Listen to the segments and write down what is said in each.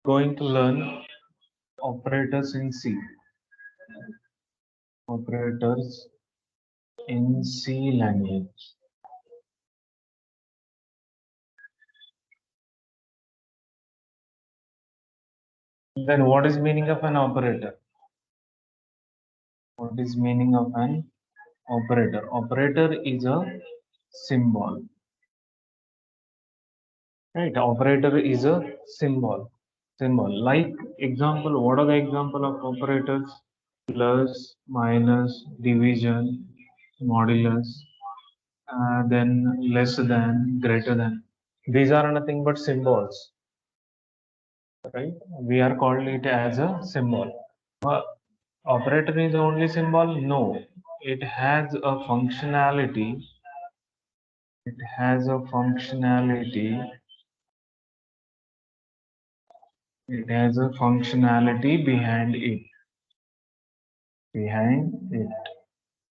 Going to learn operators in C. Operators in C language. Then what is meaning of an operator? What is meaning of an operator? Operator is a symbol. Right? Operator is a symbol. Symbol. Like example, what are the example of operators? Plus, minus, division, modulus, then less than, greater than. These are nothing but symbols, right? We are calling it as a symbol. Operator is only symbol? No, it has a functionality. It has a functionality. It has a functionality behind it. Behind it.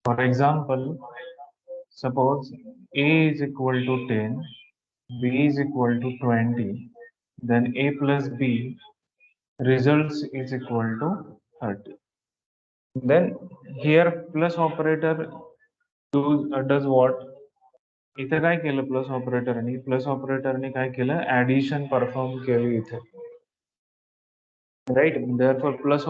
For example, suppose A is equal to 10, B is equal to 20, then A plus B results is equal to 30. Then here plus operator does what? इथे काय केलं plus ऑपरेटरने काय केलं addition perform केली इथे right therefore plus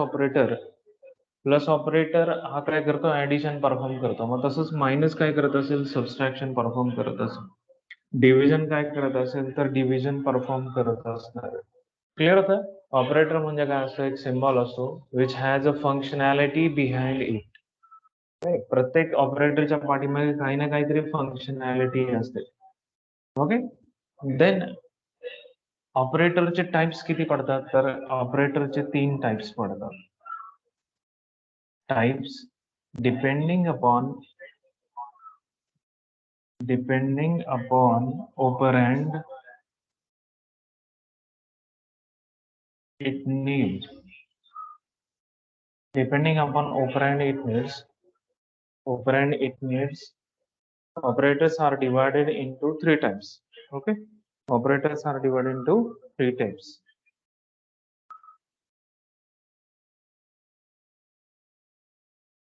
operator हा काय करतो ऍडिशन परफॉर्म करतो मग तसंच मायनस काय करत असेल सबस्ट्रॅक्शन परफॉर्म करत असेल डिव्हिजन काय करत असेल तर डिव्हिजन परफॉर्म करत असणार क्लिअर होतं ऑपरेटर म्हणजे काय असतो एक सिम्बॉल असतो which has a functionality behind it प्रत्येक ऑपरेटरच्या पाठीमागे काही ना काहीतरी फंक्शनॅलिटी असते ओके देन ऑपरेटरचे टाइप्स किती पडतात तर ऑपरेटरचे 3 टाइप्स पडतात types depending upon operand it needs depending upon operand it needs operators are divided into 3 types okay operators are divided into 3 types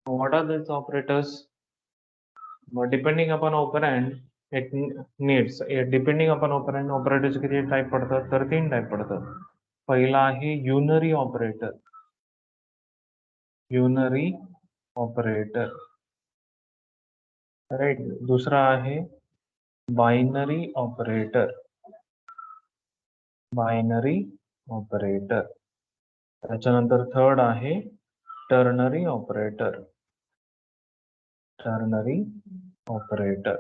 what are these operators depending upon operand it needs depending upon operand operators किती type पडतात तर 3 type पडतात पहिला आहे unary operator right दूसरा आहे binary operator त्याच्यानंतर third आहे टर्नरी ऑपरेटर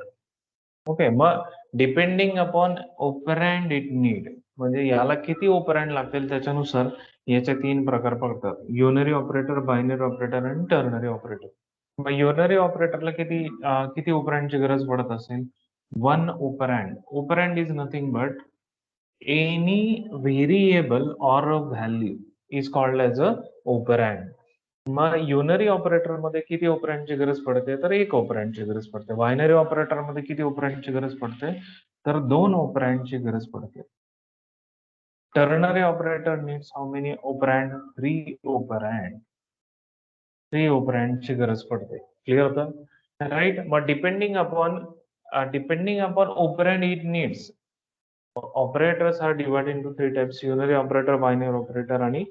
ओके मग depending upon operand it need म्हणजे याला किती ऑपरँड लागतील त्याच्यानुसार याचे 3 प्रकार पडतात युनरी ऑपरेटर बायनरी ऑपरेटर आणि टर्नरी ऑपरेटर मग युनरी ऑपरेटरला किती ऑपरँडची गरज पडत असेल 1 operand is nothing but any variable or value is called as a operand मग युनरी ऑपरेटर मध्ये किती ऑपरँडची गरज पडते तर 1 ऑपरँडची गरज पडते बायनरी ऑपरेटर मध्ये किती ऑपरँडची गरज पडते तर 2 ऑपरँडची गरज पडते ternary operator needs how many operand 3 ऑपरँडची गरज पडते क्लिअर होतं राईट मग depending upon operand it needs operators are divided into 3 types unary operator binary operator आणि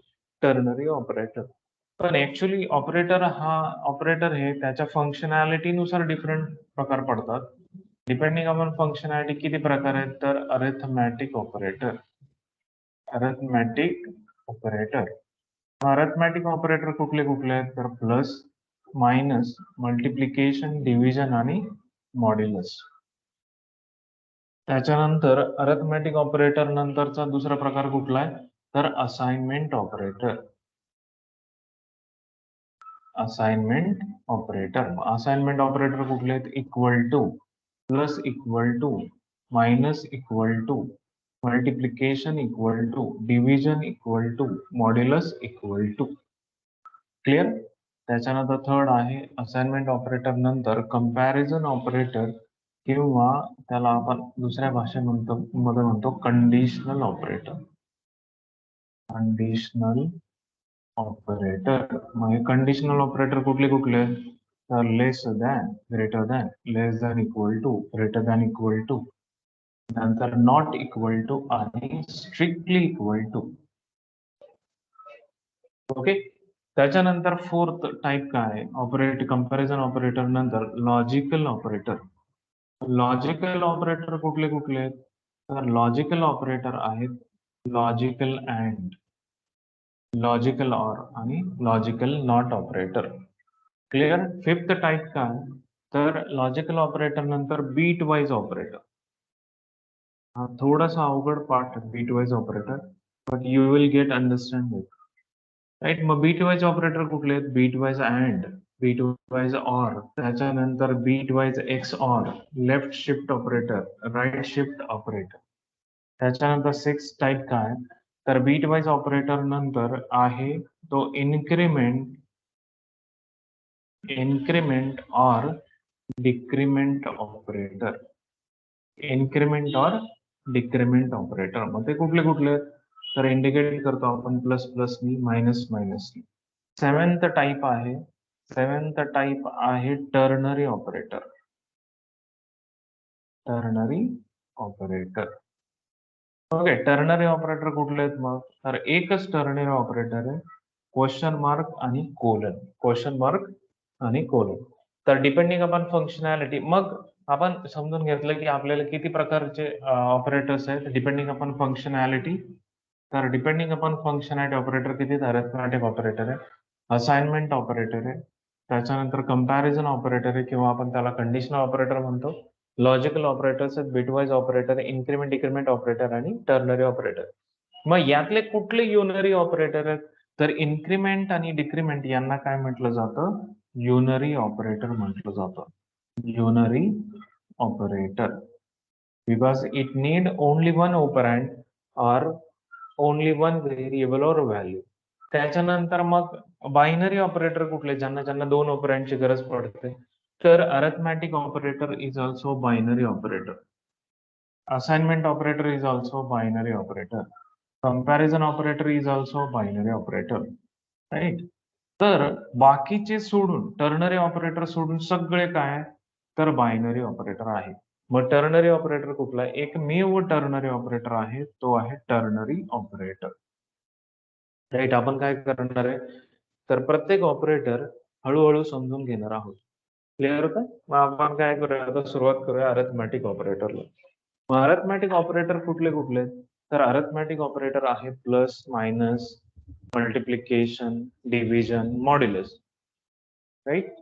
टर्नरी ऑपरेटर पण ऍक्च्युअली ऑपरेटर हे त्याच्या फंक्शनॅलिटीनुसार डिफरंट प्रकार पडतात डिपेंडिंग अपॉन फंक्शनॅलिटी किती प्रकार आहेत तर अरिथमॅटिक ऑपरेटर अरिथमॅटिक ऑपरेटर कुठले आहेत तर प्लस मायनस मल्टिप्लिकेशन डिव्हिजन आणि मॉड्युलस त्याच्यानंतर अरिथमॅटिक ऑपरेटर नंतरचा दुसरा प्रकार कुठला आहे तर असाइनमेंट ऑपरेटर कुठले आहेत equal to plus equal to minus equal to multiplication equal to division equal to modulus equal to clear त्याच्यानंतर थर्ड आहे असाइनमेंट ऑपरेटर नंतर कंपॅरिझन ऑपरेटर किंवा त्याला आपण दुसऱ्या भाषेमध्ये म्हणतो कंडिशनल ऑपरेटर कंडिशनल ऑपरेटर. मग हे कंडिशनल ऑपरेटर कुठले कुठले? तर less than, greater than, less than equal to, greater than equal to, नंतर नॉट इक्वल टू आणि स्ट्रिक्टली इक्वल टू. ओके. त्याच्यानंतर फोर्थ टाइप काय ऑपरेट कंपॅरिझन ऑपरेटर नंतर लॉजिकल ऑपरेटर. लॉजिकल ऑपरेटर कुठले कुठले आहेत? तर लॉजिकल ऑपरेटर आहेत लॉजिकल अँड, लॉजिकल ऑर आणि logical not operator. Clear. Fifth type काय? तर लॉजिकल ऑपरेटर नंतर बीट वाईज ऑपरेटर. हा थोडासा अवघड part bit wise operator, but you will get understand it. Right. मग बीट वाईज ऑपरेटर कुठले आहेत? Bitwise and, bitwise or, त्याच्यानंतर bit wise x or, left shift operator, right shift operator. त्याच्यानंतर six type काय? तर bit wise operator नंतर आहे तो इन्क्रीमेंट, इन्क्रीमेंट और डिक्रीमेंट ऑपरेटर. इन्क्रीमेंट और डिक्रीमेंट ऑपरेटर मग ते कुठले कुठले आहेत? तर इंडिकेट करतो आपण प्लस प्लसनी, मायनस मायनसनी. सेवन्थ टाइप आहे, सेवन्थ टाइप आहे ternary operator. Ternary operator. Okay. Ternary operator कुठले आहेत मग? तर एकच टर्नरी ऑपरेटर आहे, क्वेश्चन मार्क आणि कोलन, क्वेश्चन मार्क आणि कोलन. तर डिपेंडिंग अपॉन फंक्शनॅलिटी, मग आपण समजून घेतलं की आपल्याला किती प्रकारचे ऑपरेटर्स आहेत डिपेंडिंग अपॉन फंक्शनॅलिटी. तर डिपेंडिंग अपॉन फंक्शनॅलिटी ऑपरेटर किती? अरिथमॅटिक ऑपरेटर आहे, असाइनमेंट ऑपरेटर आहे, त्याच्यानंतर कंपॅरिझन ऑपरेटर आहे किंवा आपण त्याला कंडिशनल ऑपरेटर म्हणतो, लॉजिकल ऑपरेटर्स आहेत, bitwise operator, increment decrement operator आणि टर्नरी ऑपरेटर. मग यातले कुठले युनरी ऑपरेटर आहेत? तर इन्क्रीमेंट आणि डिक्रीमेंट यांना काय म्हटलं जातं? युनरी ऑपरेटर म्हटलं जातं. Unary operator, because it need only one operand और ओनली वन व्हेरिएबल और व्हॅल्यू. त्याच्यानंतर मग बायनरी ऑपरेटर कुठले? ज्यांना ज्यांना दोन ऑपरँडची गरज पडते. तर arithmetic operator is also binary operator. Assignment operator is also binary operator. Comparison operator is also binary operator. Right. तर बाकीचे सोडून, टर्नरी ऑपरेटर सोडून सगळे काय? तर बायनरी ऑपरेटर आहे. मग टर्नरी ऑपरेटर कुठला? एकमेव टर्नरी ऑपरेटर आहे, तो आहे टर्नरी ऑपरेटर. राईट. आपण काय करणार आहे? तर प्रत्येक ऑपरेटर हळूहळू समजून घेणार आहोत. क्लिअर होतं? मग आपण काय करूया आता? सुरुवात करूया अरिथमॅटिक ऑपरेटरला. मग अरिथमॅटिक ऑपरेटर कुठले कुठले? तर अरिथमॅटिक ऑपरेटर आहे plus, minus, multiplication, division, modulus. Right.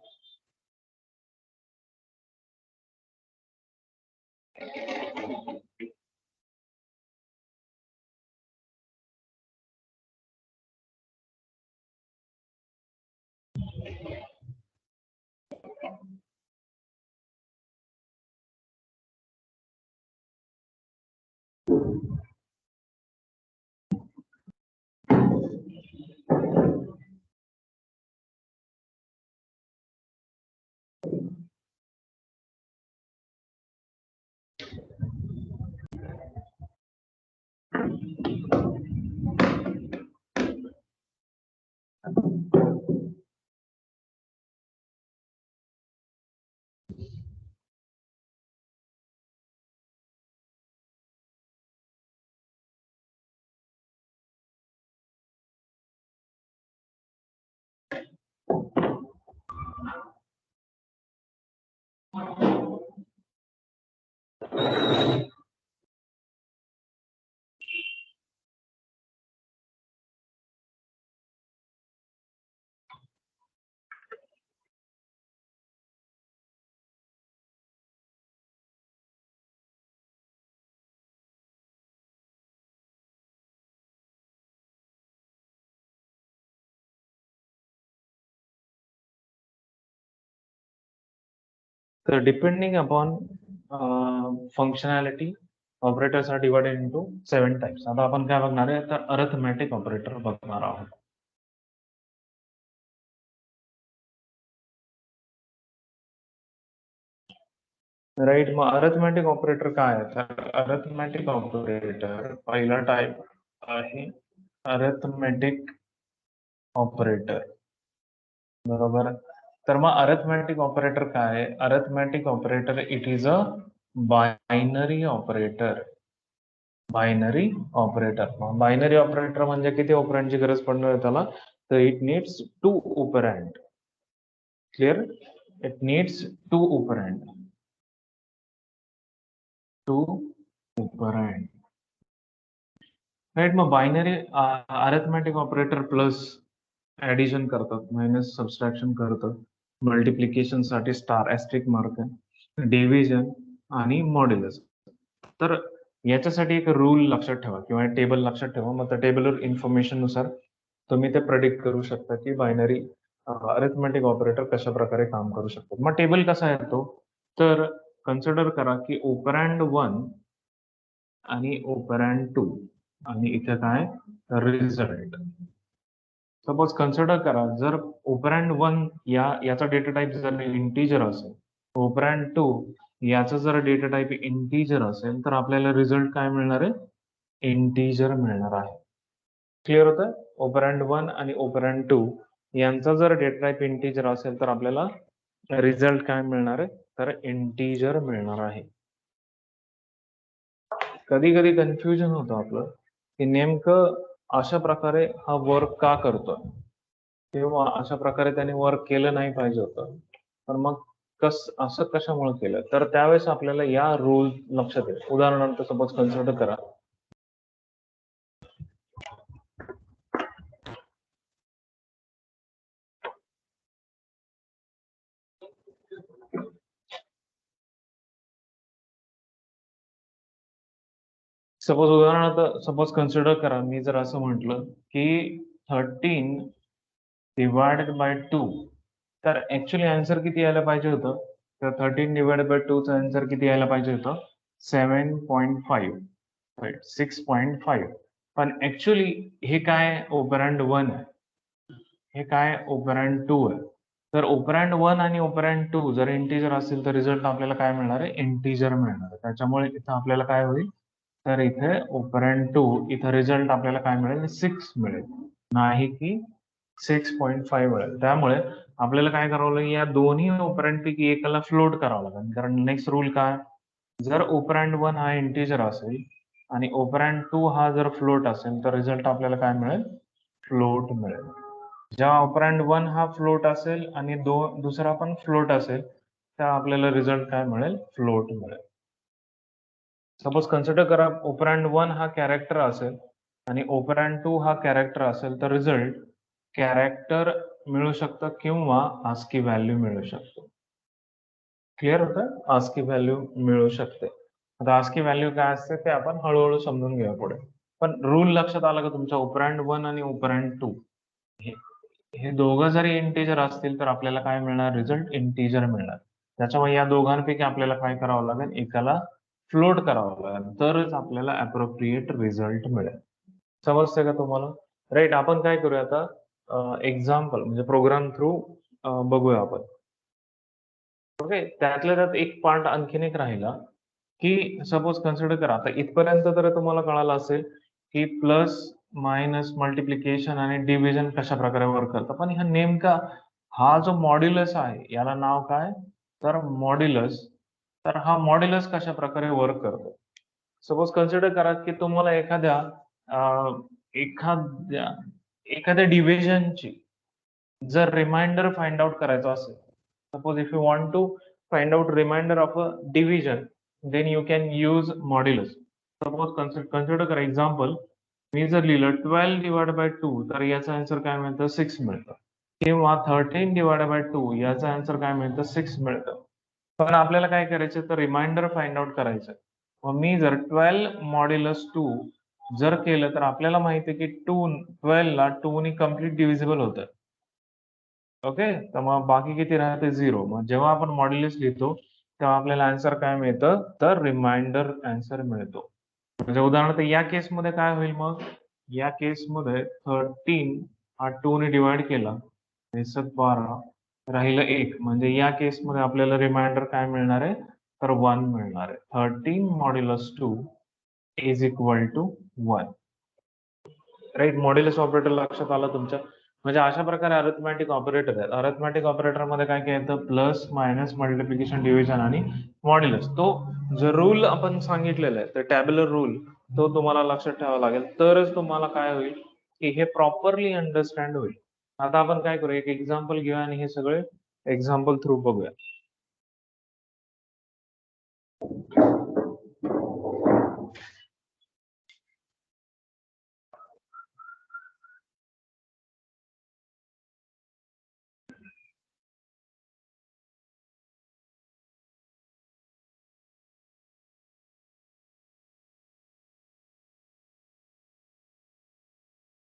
तर depending upon functionality, operators are divided into 7 types. आता आपण काय बघणार आहे? तर अरिथमॅटिक ऑपरेटर बघणार आहोत. राईट. मग अरिथमॅटिक ऑपरेटर काय आहे? तर अरिथमॅटिक ऑपरेटर पहिला टाइप आहे अरिथमेटिक ऑपरेटर, बरोबर. तर मग अरिथमेटिक ऑपरेटर काय आहे? Arithmetic operator it is a binary operator. Binary operator. Binary operator म्हणजे किती ऑपरँडची गरज पडणार आहे त्याला? तर it needs two operand. Clear? It needs two operand. Two operand. Right. मग binary arithmetic operator plus addition करतात, मायनस सबस्ट्रॅक्शन करतात, मल्टिप्लिकेशन साठी स्टार ऍस्ट्रिक मार्क आहे, डिव्हिजन आणि मॉड्युलस. तर याच्यासाठी एक रूल लक्षात ठेवा किंवा टेबल लक्षात ठेवा. मग त्या टेबलवर इन्फॉर्मेशन नुसार तुम्ही ते प्रेडिक्ट करू शकता की बायनरी अरिथमेटिक ऑपरेटर कशा प्रकारे काम करू शकतात. मग टेबल कसा येतो? तर कन्सिडर करा की ऑपरँड 1 आणि ऑपरँड 2 आणि इथे काय रिझल्ट. सपोज कन्सिडर करा जर ऑपरँड 1 याचा डेटा टाइप जर इंटीजर असेल, ऑपरँड 2 याचा जर डेटा टाइप इंटीजर असेल, तर आपल्याला रिझल्ट काय मिळणार आहे? इंटीजर मिळणार आहे. क्लिअर होतं? ऑपरँड 1 आणि ऑपरँड 2 यांचा जर डेटा टाइप इंटीजर असेल तर आपल्याला रिझल्ट काय मिळणार आहे? तर इंटीजर मिळणार आहे. कधी कधी कन्फ्युजन होतं आपलं की नेमकं अशा प्रकारे हा वर्क का करतोय किंवा अशा प्रकारे त्याने वर्क केलं नाही पाहिजे होतं. पण मग असं कशामुळे केलं? तर त्यावेळेस आपल्याला या रूल लक्षात येईल. उदाहरणार्थ सपोज कन्सिडर करा. सपोज कन्सिडर करा, मी जर असं म्हटलं की 13 डिवायडेड बाय 2, तर ऍक्च्युली आन्सर किती यायला पाहिजे होतं? तर 13 डिवायडेड बाय 2 चा आन्सर किती यायला पाहिजे होतं? 7.5, राईट, 6.5. पण ऍक्च्युली हे काय ऑपरँड 1 आहे, हे काय ऑपरँड 2 आहे. तर ऑपरँड 1 आणि ऑपरँड 2 जर इंटीजर असेल तर रिझल्ट आपल्याला काय मिळणार आहे? इंटीजर मिळणार आहे. त्याच्यामुळे इथं आपल्याला काय होईल? तर इथे ऑपरँड 2 इथं रिझल्ट आपल्याला काय मिळेल? 6 मिळेल, नाही की 6.5 मिळेल. त्यामुळे आपल्याला काय करावं लागेल? या दोन्ही ऑपरँड पैकी एकाला फ्लोट करावं लागेल. कारण नेक्स्ट रूल काय? जर ऑपरँड 1 हा इंटीजर असेल आणि ऑपरँड 2 हा जर फ्लोट असेल तर रिझल्ट आपल्याला काय मिळेल? फ्लोट मिळेल. जेव्हा ऑपरँड 1 हा फ्लोट असेल आणि दुसरा पण फ्लोट असेल, तेव्हा आपल्याला रिझल्ट काय मिळेल? फ्लोट मिळेल. सपोज कन्सिडर करा ऑपरँड 1 हा कॅरेक्टर असेल आणि ऑपरँड 2 हा कॅरेक्टर असेल, तर रिझल्ट कॅरेक्टर मिळू शकतं किंवा आस्की व्हॅल्यू मिळू शकतो. क्लिअर होतं? आस्की व्हॅल्यू मिळू शकते. आता आस्की व्हॅल्यू काय असते ते आपण हळूहळू समजून घेऊया पुढे. पण रूल लक्षात आला का तुमच्या? ऑपरँड 1 आणि ऑपरँड 2 हे हे दोघं जरी इंटीजर असतील तर आपल्याला काय मिळणार? रिझल्ट इंटीजर मिळणार. त्याच्यामुळे या दोघांपैकी आपल्याला काय करावं लागेल? एकाला फ्लोट करावं लागेल, तरच आपल्याला अप्रोप्रिएट रिझल्ट मिळेल. समजतंय का तुम्हाला? राईट. आपण काय करूया आता? एक्झाम्पल म्हणजे प्रोग्राम थ्रू बघूया आपण. ओके. त्यातल्या त्यात एक पार्ट आणखीन एक राहिला की सपोज कन्सिडर करा, आता इथपर्यंत तर तुम्हाला कळालं असेल की प्लस, मायनस, मल्टिप्लिकेशन आणि डिव्हिजन कशा प्रकारे वर्क करतं. पण हा नेमका हा जो मॉड्युलस आहे याला नाव काय? तर मॉड्युलस. तर हा मॉड्युलस कशा प्रकारे वर्क करतो? सपोज कन्सिडर करा की तुम्हाला अ, एखाद्या एखाद्या डिव्हिजनची जर रिमाइंडर फाइंड आउट करायचा असेल, suppose if you want to find out remainder of a division, then you can use modulus. Suppose consider करा एक्झाम्पल, मी जर लिहिलं 12 डिवाइड बाय 2 तर याचा आन्सर काय मिळतं? 6 मिळतं. किंवा 13 डिवाइड बाय 2 याचा आन्सर काय मिळतं? 6 मिळतं. पण आपल्याला काय करायचं? तर रिमाइंडर फाइंड आउट करायचं. मग मी जर 12 मॉड्युलस 2 जर केलं तर आपल्याला माहिती आहे की 12 ला 2 ने कंप्लीट डिव्हिजिबल होतं. ओके. तर मग बाकी किती राहते? 0. मग जेव्हा आपण मॉड्युलस लिहितो तेव्हा आपल्याला आन्सर काय मिळतं? तर रिमाइंडर आन्सर मिळतो. म्हणजे उदाहरणार्थ या केसमध्ये काय होईल मग? या केसमध्ये 13 हा 2 ने डिव्हाइड केला, 12 राहिलं 1. म्हणजे या केसमध्ये आपल्याला रिमाइंडर काय मिळणार आहे? तर 1 मिळणार आहे. 13 modulus 2 is equal to 1. Right. Modulus operator लक्षात आलं तुमच्या. म्हणजे अशा प्रकारे अरिथमॅटिक ऑपरेटर आहेत. अरिथमॅटिक ऑपरेटर मध्ये काय काय येतं, प्लस मायनस मल्टिप्लिकेशन डिव्हिजन आणि मॉड्युलस. तो जो रूल आपण सांगितलेला आहे, तर टॅब्युलर रूल, तो तुम्हाला लक्षात ठेवावा लागेल, तरच तुम्हाला काय होईल की हे प्रॉपरली अंडरस्टँड होईल. आता आपण काय करू, एक एक्झाम्पल घेऊया आणि हे सगळे एक्झाम्पल थ्रू बघूया.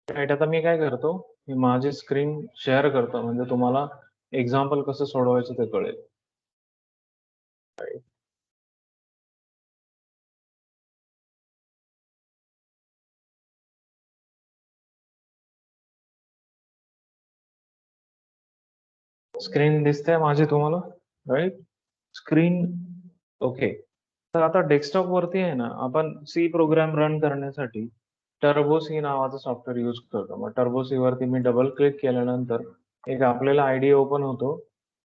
राईट. आता मी काय करतो, मी माझी स्क्रीन शेअर करतो, म्हणजे तुम्हाला एक्झाम्पल कसं सोडवायचं ते कळेल. स्क्रीन दिसते माझी तुम्हाला, राईट? Screen okay. तर आता डेस्कटॉप वरती आहे ना, आपण सी प्रोग्राम रन करण्यासाठी टर्बो सी नावाचं सॉफ्टवेअर यूज करतो. मग टर्बो सी वरती मी डबल क्लिक केल्यानंतर एक आपल्याला आयडी ओपन होतो.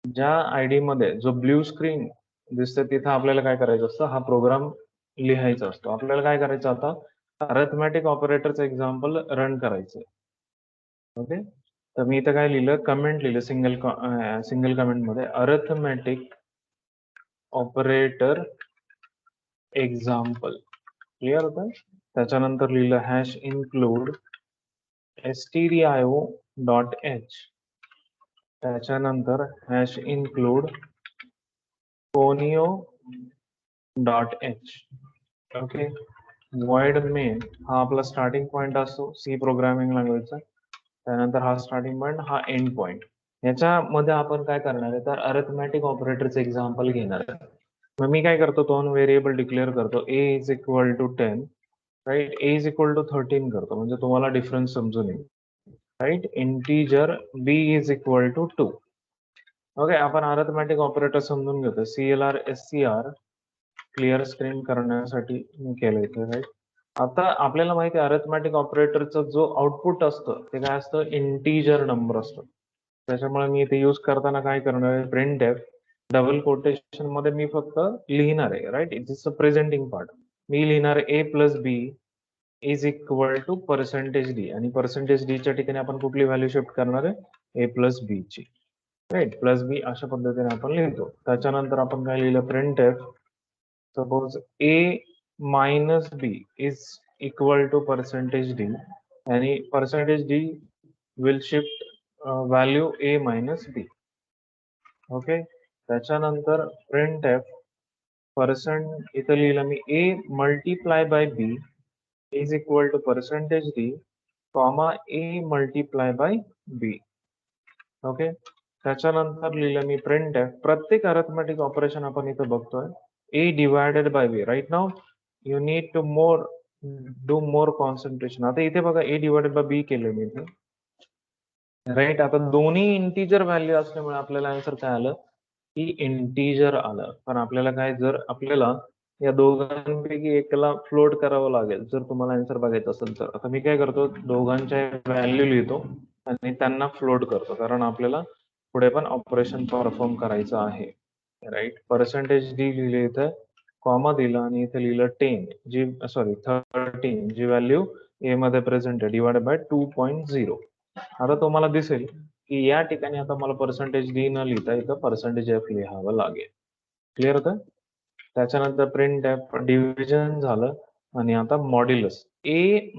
ज्या आयडी मध्ये जो ब्ल्यू स्क्रीन दिसतं, तिथं आपल्याला काय करायचं असतं, हा प्रोग्राम लिहायचा असतो. आपल्याला काय करायचं, आता अरिथमॅटिक ऑपरेटरचं एक्झाम्पल रन करायचं. ओके. तर मी इथं काय लिहिलं, कमेंट लिहिलं, सिंगल कमेंट मध्ये अरिथमॅटिक ऑपरेटर एक्झाम्पल. क्लिअर होतं. त्याच्यानंतर लिहिलं hash include stdio dot H. त्याच्यानंतर hash include conio dot H. Okay. void main हा आपला स्टार्टिंग पॉइंट असतो सी प्रोग्रामिंग लँग्वेजचा. त्यानंतर हा स्टार्टिंग पॉइंट, हा एंड पॉइंट. याच्यामध्ये आपण काय करणार आहे, तर अरिथमॅटिक ऑपरेटरचं एक्झाम्पल घेणार आहे. मग मी काय करतो, दोन व्हेरिएबल डिक्लेअर करतो, a is equal to 10, right, a is equal to 13 करतो, म्हणजे तुम्हाला डिफरन्स समजून येईल. Right. Integer b is equal to 2. Okay. आपण अरिथमॅटिक ऑपरेटर समजून घेतो. CLR SCR क्लिअर स्क्रीन करण्यासाठी मी केलं इथे, राईट. आता आपल्याला माहिती आहे अरिथमॅटिक ऑपरेटरचं जो आउटपुट असतं ते काय असतं, इंटीजर नंबर असतो. त्याच्यामुळे मी इथे यूज करताना काय करणार आहे, प्रिंट एफ डबल कोटेशन मध्ये मी फक्त लिहिणार आहे, right. It is a presenting part. मी लिहिणार a plus B is equal to percentage D, आणि पर्सेंटेज डी च्या ठिकाणी आपण कुठली व्हॅल्यू शिफ्ट करणार आहे, a प्लस बी ची, राईट. प्लस बी अशा पद्धतीने आपण लिहितो. त्याच्यानंतर आपण काय लिहिलं, print F suppose a minus B is equal to percentage D, आणि percentage D will shift value a minus B. Okay. त्याच्यानंतर प्रिंट एफ पर्सेंट, इथं लिहिलं मी a multiply by B is equal to percentage D, comma a multiply by B. Okay. त्याच्यानंतर लिहिलं मी print F, प्रत्येक arithmetic operation आपण इथं बघतोय a divided by B. Right now you need to do more concentration. आता इथे बघा a डिवायडेड बाय बी केलं मी इथे, राईट. आता दोन्ही इंटीजर व्हॅल्यू असल्यामुळे आपल्याला आन्सर काय आलं, की इंटीजर आलं. पण आपल्याला काय, जर आपल्याला या दोघांपैकी एकाला फ्लोट करावं लागेल जर तुम्हाला आन्सर बघायचं असेल तर. आता मी काय करतो, दोघांच्या व्हॅल्यू लिहितो आणि त्यांना फ्लोट करतो, कारण आपल्याला पुढे पण ऑपरेशन परफॉर्म करायचं आहे, राईट. पर्सेंटेज डी लिहिले इथं, कॉमा दिला आणि इथे लिहिलं 10 जी, सॉरी 13 जी व्हॅल्यू ए मध्ये प्रेझेंट आहे, डिवाइडेड बाय 2.0. आता तुम्हाला दिसेल की या ठिकाणी आता मला पर्सेंटेज डी न लिहिता इथं पर्सेंटेज एफ लिहावं लागेल. क्लिअर होतं. त्याच्यानंतर प्रिंट एफ डिव्हिजन झालं, आणि आता modulus A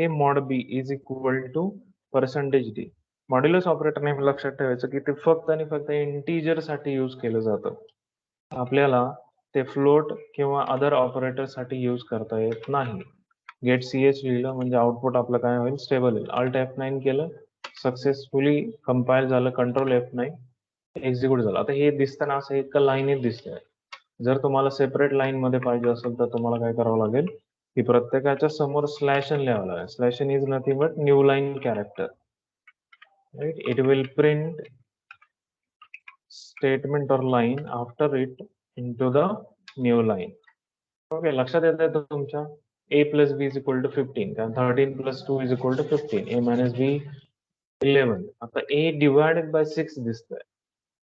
mod B is equal to percentage D. Modulus operator नेहमी लक्षात ठेवायचं की ते फक्त आणि फक्त इंटीजर साठी यूज केलं जातं. आपल्याला ते फ्लोट किंवा अदर ऑपरेटर साठी यूज करता येत नाही. गेट ch लिहिलं म्हणजे आउटपुट आपलं काय होईल, स्टेबल येईल. Alt F9 केलं, सक्सेसफुली कंपाईल झालं, कंट्रोल F9 एक्झिक्यूट झालं. आता हे दिसताना असं एका लाईनीत दिसतंय. जर तुम्हाला सेपरेट लाईन मध्ये पाहिजे असेल तर तुम्हाला काय करावं लागेल, की प्रत्येकाच्या समोर स्लॅश एन लिहावं लागेल. Slash N is nothing but new line character, right. It will print statement or line after it into the new line. Okay. लक्षात येत आहे तुमच्या. a plus b is equal to 15, कारण 13 plus 2 is equal to 15, a minus b 11. आता a divided by 6 दिसतंय.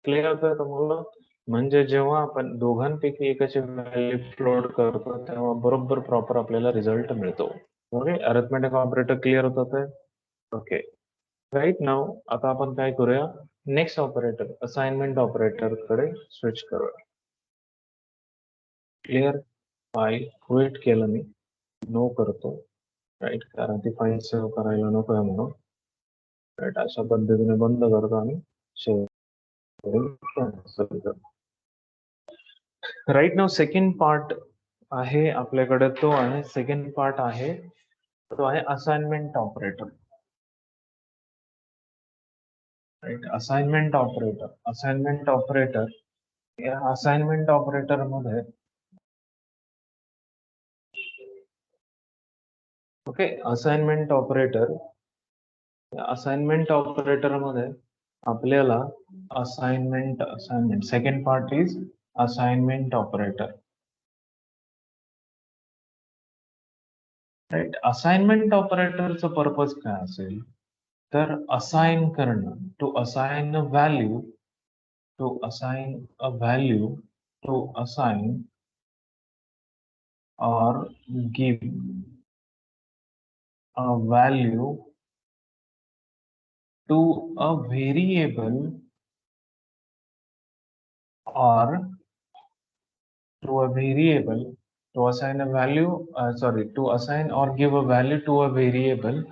Clear होतं तुम्हाला? म्हणजे जेव्हा आपण दोघांपैकी एकाची व्हॅल्यू प्लॉट करतो तेव्हा बरोबर प्रॉपर आपल्याला रिझल्ट मिळतो. ओके, अरिथमेटिक ऑपरेटर क्लिअर होतं ते? ओके, राईट नाव आता आपण काय करूया, नेक्स्ट ऑपरेटर असाइनमेंट ऑपरेटर कडे स्विच करूया. क्लिअर? फाईल क्रिएट केलं मी, नो करतो, राईट, कारण ती फाईल सेव्ह करायला नको आहे म्हणून. राईट, अशा पद्धतीने बंद करतो आणि सेव्ह करून. राईट नाव सेकंड पार्ट आहे आपल्याकडे, तो आहे सेकंड पार्ट आहे तो आहे assignment operator. Right, assignment operator या असाइनमेंट ऑपरेटर मध्ये ओके, असाइनमेंट ऑपरेटर मध्ये आपल्याला assignment second part is assignment operator. Right, assignment ऑपरेटरचा पर्पज काय असेल तर असाइन करणं, to assign a value, to assign or give a value to a variable or to assign a value, to assign or give a value to a variable.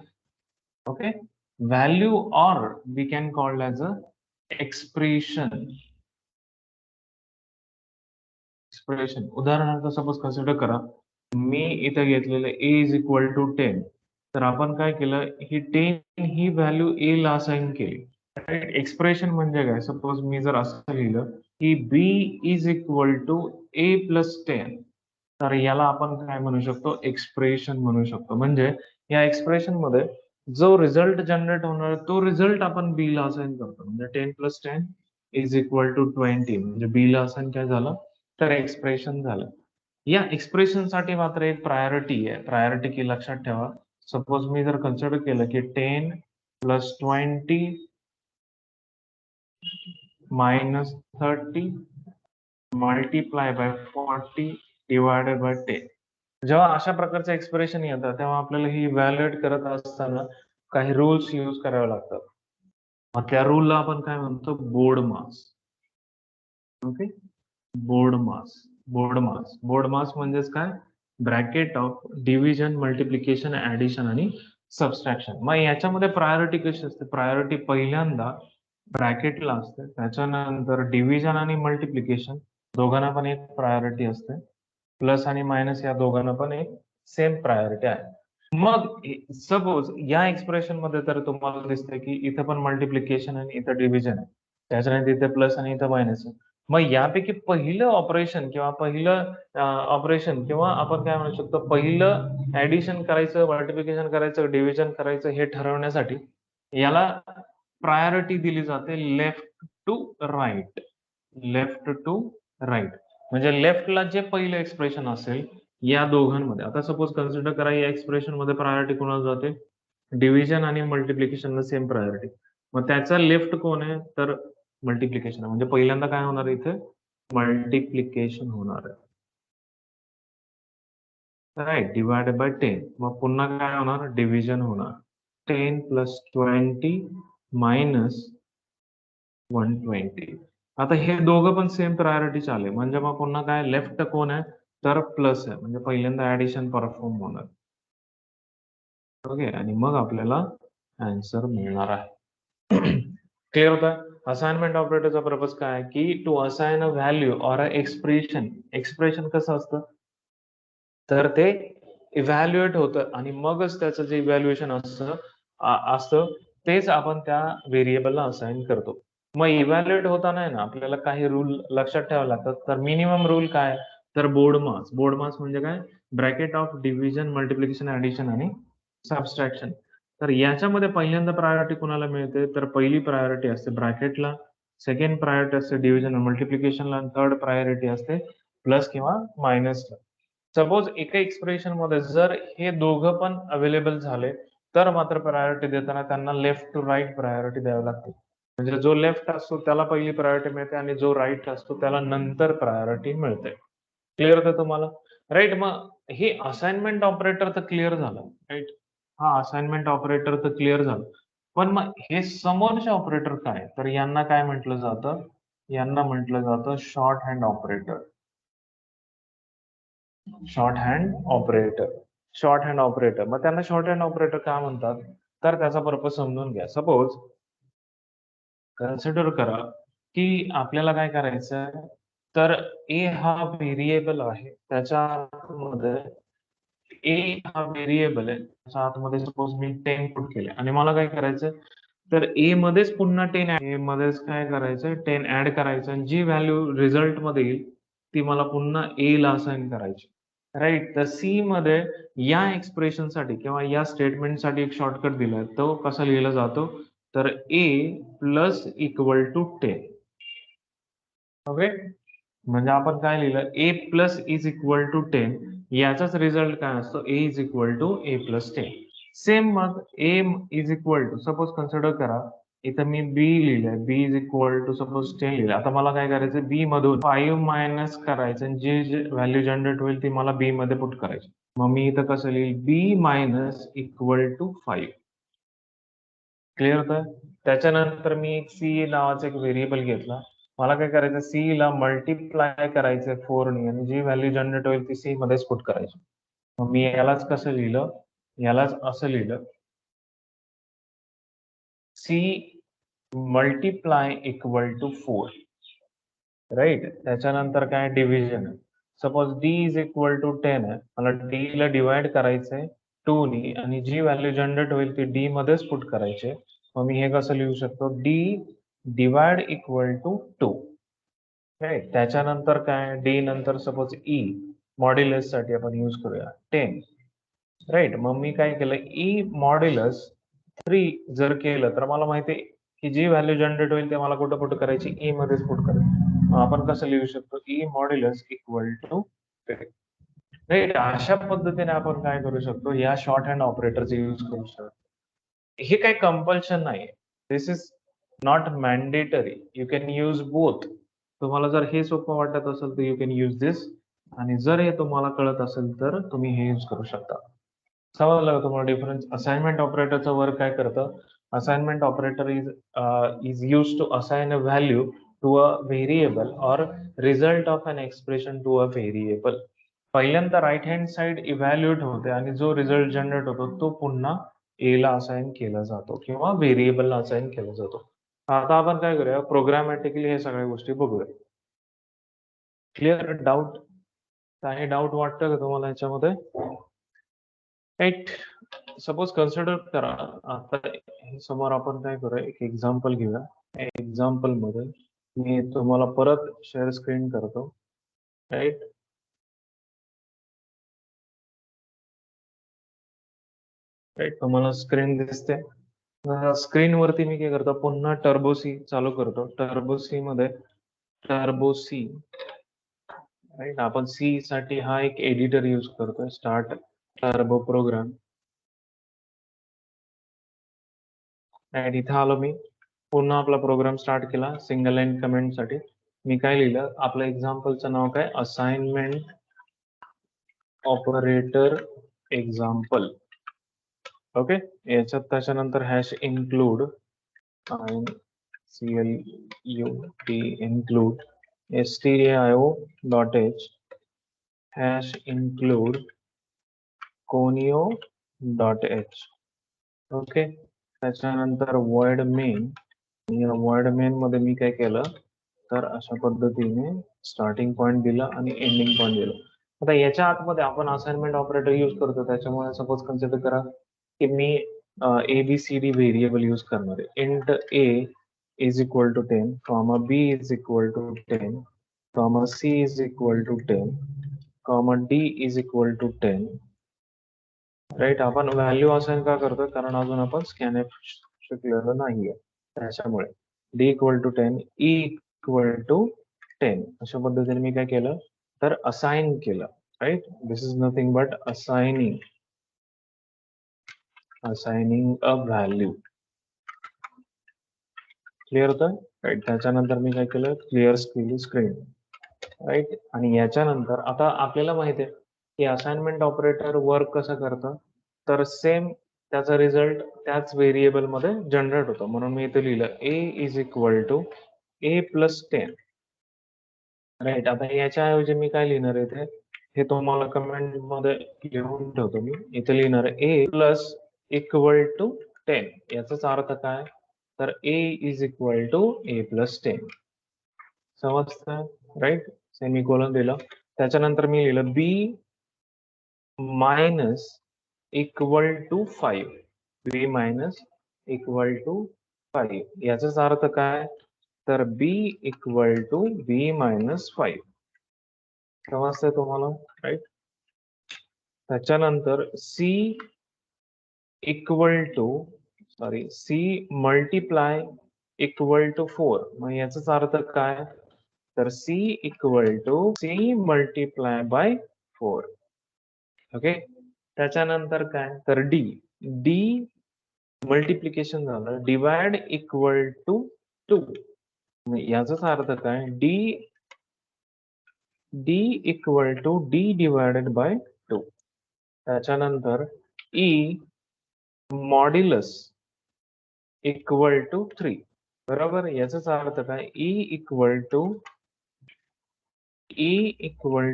Okay, value, or we can call as a expression. उदाहरणार्थ suppose consider करा, मी इथे घेतलेलं a is equal to 10, तर आपण काय केलं, ही 10 ही व्हॅल्यू a ला असाइन केली. एक्सप्रेशन म्हणजे काय, सपोज मी जर असं लिहिलं की b is equal to a plus 10, तर याला आपण काय म्हणू शकतो, एक्सप्रेशन म्हणू शकतो. म्हणजे या एक्सप्रेशन मध्ये जो रिझल्ट जनरेट होणार तो रिझल्ट आपण b ला असाइन करतो. म्हणजे 10 प्लस 10 इज इक्वल टू 20, म्हणजे b ला असाइन काय झालं तर एक्सप्रेशन झालं. या एक्सप्रेशन साठी मात्र एक प्रायोरिटी आहे, प्रायोरिटी की लक्षात ठेवा. सपोज मी जर कन्सिडर केलं की 10 plus 20 minus 30 multiply by 40 divided by 10. जेव्हा अशा प्रकारचे एक्सप्रेशन येतात तेव्हा आपल्याला ही इव्हॅल्युएट करत असताना काही रूल्स यूज करावे लागतात. मग त्या रूलला आपण काय म्हणतो, बोर्ड मास. ओके, बोर्ड मास म्हणजेच काय, bracket of division, multiplication, addition आणि सबस्ट्रॅक्शन. मग याच्यामध्ये प्रायोरिटी कशी असते, प्रायोरिटी पहिल्यांदा ब्रॅकेटला असते, त्याच्यानंतर डिव्हिजन आणि मल्टिप्लिकेशन दोघांना पण एक प्रायोरिटी असते, प्लस आणि मायनस या दोघांना पण एक सेम प्रायोरिटी आहे. मग सपोज या एक्सप्रेशन मध्ये तर तुम्हाला दिसतंय की इथं पण मल्टिप्लिकेशन आणि इथं डिव्हिजन आहे, त्याच्यानंतर इथे प्लस आणि इथं मायनस आहे. मग यापैकी पहिलं ऑपरेशन किंवा ऑपरेशन किंवा आपण काय म्हणू शकतो, पहिलं ऍडिशन करायचं, मल्टिप्लिकेशन करायचं, डिव्हिजन करायचं हे ठरवण्यासाठी याला प्रायोरिटी दिली जाते लेफ्ट टू राईट. म्हणजे लेफ्टला जे पहिलं एक्सप्रेशन असेल या दोघांमध्ये, आता सपोज कन्सिडर करा या एक्सप्रेशन मध्ये प्रायोरिटी कोणाला जाते, डिव्हिजन आणि मल्टिप्लिकेशनला सेम प्रायोरिटी. मग त्याचा लेफ्ट कोण आहे तर मल्टिप्लिकेशन, म्हणजे पहिल्यांदा काय होणार इथे, मल्टिप्लिकेशन होणार आहे. Right, divided by 10. मग पुन्हा काय होणार, डिव्हिजन होणार. 10 प्लस 20 मायनस 120. आता हे दोघं पण सेम प्रायोरिटी आले, म्हणजे मग पुन्हा काय, लेफ्ट कोण आहे तर प्लस आहे, म्हणजे पहिल्यांदा ऍडिशन परफॉर्म होणार. ओके, आणि मग आपल्याला आन्सर मिळणार आहे. क्लिअर होता. असाइनमेंट ऑपरेटरचा पर्पज काय, की to assign a value or a expression कसं असतं तर ते इव्हॅल्युएट होतं आणि मगच त्याचं जे इव्हॅल्युएशन असतं तेच आपण त्या व्हेरिएबलला असाइन करतो. मग इव्हॅल्युएट होताना आहे ना आपल्याला काही रूल लक्षात ठेवावे लागतात. तर मिनिमम रूल काय तर बोर्ड मास म्हणजे काय, bracket of division, multiplication, addition आणि सबस्ट्रॅक्शन. तर याच्यामध्ये पहिल्यांदा प्रायोरिटी कोणाला मिळते तर पहिली प्रायोरिटी असते ब्रॅकेटला, सेकंड प्रायोरिटी असते डिव्हिजन मल्टिप्लिकेशनला, आणि थर्ड प्रायोरिटी असते प्लस किंवा मायनसला. सपोज एका एक्सप्रेशन मध्ये जर हे दोघं पण अवेलेबल झाले तर मात्र प्रायोरिटी देताना त्यांना लेफ्ट टू राईट प्रायोरिटी द्यावी लागते. म्हणजे जो लेफ्ट असतो त्याला पहिली प्रायोरिटी मिळते आणि जो राईट असतो त्याला नंतर प्रायोरिटी मिळते. क्लिअर का तुम्हाला? राईट. मग हे असाइनमेंट ऑपरेटर तर क्लिअर झालं, राईट. हा असाइनमेंट ऑपरेटर तर क्लिअर झालं. पण मग हे समोरचे ऑपरेटर काय? तर यांना काय म्हटलं जातं? यांना म्हटलं जातं short hand operator. Short hand operator. Short hand operator. मग त्यांना शॉर्ट हँड ऑपरेटर का म्हणतात? तर त्याचा पर्पज समजून घ्या. सपोज कन्सिडर करा, की आपल्याला काय करायचंय, तर ए हा व्हेरिएबल आहे. त्याच्या आतमध्ये ए हा व्हेरिएबल आहे. त्याच्या आतमध्ये सपोज मी 10 पुट केले आणि मला काय करायचं, तर ए मध्येच पुन्हा 10 ए मध्येच काय करायचंय 10 ऍड करायचं आणि जी व्हॅल्यू रिझल्ट मध्ये येईल ती मला पुन्हा ए ला असाइन करायची. राइट. तर सी मध्ये या एक्सप्रेशन साठी किंवा या स्टेटमेंटसाठी एक शॉर्टकट दिलाय. तो कसा लिहिला जातो? तर A plus equal to 10. Okay. म्हणजे आपण काय लिहिलं? A plus is equal to 10. याचाच रिझल्ट काय असतो? A is equal to A plus 10. Same मग A is equal to suppose consider करा, इथं मी बी लिहिलंय. B is equal to suppose 10 लिहिलं. आता मला काय करायचं? बी मधून 5 मायनस करायचं आणि जे व्हॅल्यू जनरेट होईल ती मला बी मध्ये पुट करायची. मग मी इथं कसं लिहिल? बी मायनस इक्वल टू 5. क्लिअर होतं? त्याच्यानंतर मी सी नावाचा एक व्हेरिएबल घेतला. मला काय करायचं? सी ला मल्टिप्लाय करायचं 4 ने आणि जी व्हॅल्यू जनरेट होईल ती सी मध्येच पुट करायची. मग मी यालाच कसं लिहिलं? यालाच असं लिहिलं, c multiply equal to 4. Right. त्याच्यानंतर काय? Division. Suppose d is equal to 10 आहे. मला डी ला डिवाइड करायचंय 2 नी आणि जी व्हॅल्यू जनरेट होईल ती डी मध्येच पुट करायची. मग मी हे कसं लिहू शकतो? D divide equal to 2. Right. त्याच्यानंतर काय? डी नंतर सपोज ई मॉड्युलस साठी आपण यूज करूया 10. राईट. मग मी काय केलं? ई मॉड्युलस 3 जर केलं तर मला माहिती आहे की जी व्हॅल्यू जनरेट होईल ते मला कुठं पुट करायची? ई मध्येच पुट करायची. मग आपण कसं लिहू शकतो? E modulus equal to right. अशा पद्धतीने आपण काय करू शकतो? या शॉर्ट हँड ऑपरेटरचा यूज करू शकतो. हे काही कंपल्शन नाही. This is not mandatory. You can use both. तुम्हाला जर हे सोपं वाटत असेल तर यू कॅन यूज दिस आणि जर हे तुम्हाला कळत असेल तर तुम्ही हे यूज करू शकता. समजलं का तुम्हाला डिफरन्स? असाइनमेंट ऑपरेटरचं वर्क काय करतं? Assignment operator is used to assign a value to a variable or result of an expression to a variable. पहिल्यांदा राईट हँड साइड इव्हॅल्युएट होते आणि जो रिझल्ट जनरेट होतो तो पुन्हा ए ला असाइन केला जातो किंवा व्हेरिएबलला असाइन केला जातो. आता आपण काय करूया? प्रोग्रामॅटिकली हे सगळ्या गोष्टी बघूया. क्लिअर? डाऊट? काही डाऊट वाटतं का तुम्हाला याच्यामध्ये? राईट. सपोज कन्सिडर करा, आता समोर आपण काय करूया? एक एक्झाम्पल घेऊया. एक्झाम्पल मध्ये मी तुम्हाला परत शेअर स्क्रीन करतो. राईट. राईट. तुम्हाला स्क्रीन दिसते? स्क्रीन वरती मी काय करतो? पुन्हा टर्बो सी चालू करतो. टर्बो सी मध्ये टर्बो सी. राईट. आपण सी साठी हा एक एडिटर यूज करतोय. Start turbo program. राईट. इथं आलो मी. पुन्हा आपला प्रोग्राम स्टार्ट केला सिंगल लाईन कमेंट साठी. मी काय लिहिलं? आपलं एक्झाम्पलचं नाव काय? Assignment operator example. ओके. याच्यात त्याच्यानंतर hash include include stdio.h hash include conio.h. Okay. त्याच्यानंतर void main. या void main मध्ये मी काय केलं? तर अशा पद्धतीने स्टार्टिंग पॉइंट दिला आणि एंडिंग पॉइंट दिला. आता याच्या आतमध्ये आपण असाइनमेंट ऑपरेटर यूज करतो. त्याच्यामुळे सपोज कन्सिडर करा की मी एबीसीडी व्हेरिएबल यूज करणार आहे. Int a is equal to 10, comma b is equal to 10, comma c is equal to 10, comma d is equal to 10. Right. आपण व्हॅल्यू असाइन का करतोय? कारण अजून आपण स्कॅनएफ शिकलेलं नाहीये त्याच्यामुळे. D equal to 10, e equal to 10 अशा पद्धतीने मी काय केलं? तर असाइन केलं. right? This is nothing but assigning a value. Clear होतं राईट. त्याच्यानंतर मी काय केलं, क्लिअर स्क्रीन राईट. आणि याच्यानंतर आता आपल्याला माहिती आहे की असाइनमेंट ऑपरेटर वर्क कसं करतं, तर सेम त्याचा रिझल्ट त्याच व्हेरिएबल मध्ये जनरेट होतो. म्हणून मी इथे लिहिलं a is equal to a plus 10 right. आता याच्याऐवजी मी काय लिहिणार आहे इथे, हे तुम्हाला कमेंट मध्ये लिहून ठेवतो. मी इथे लिहिणार आहे a प्लस इक्वल टू 10. याचाच अर्थ काय, तर a is equal to a plus 10. समजतं राईट. सेमीकोलन दिलं. त्याच्यानंतर मी लिहिलं b minus equal to 5. b minus equal to 5 याचाच अर्थ काय, तर b equal to b minus 5. समजतंय तुम्हाला राईट. त्याच्यानंतर c equal to c multiply equal to 4. मग याचाच अर्थ काय, तर c equal to c multiply by 4. Okay. त्याच्यानंतर काय, तर d मल्टिप्लिकेशन झालं, डिवाइड इक्वल टू 2. याचाच अर्थ काय, d equal to d divided by 2. त्याच्यानंतर e मॉड्युलस इक्वल टू 3. बरोबर. याचाच अर्थ काय, e equal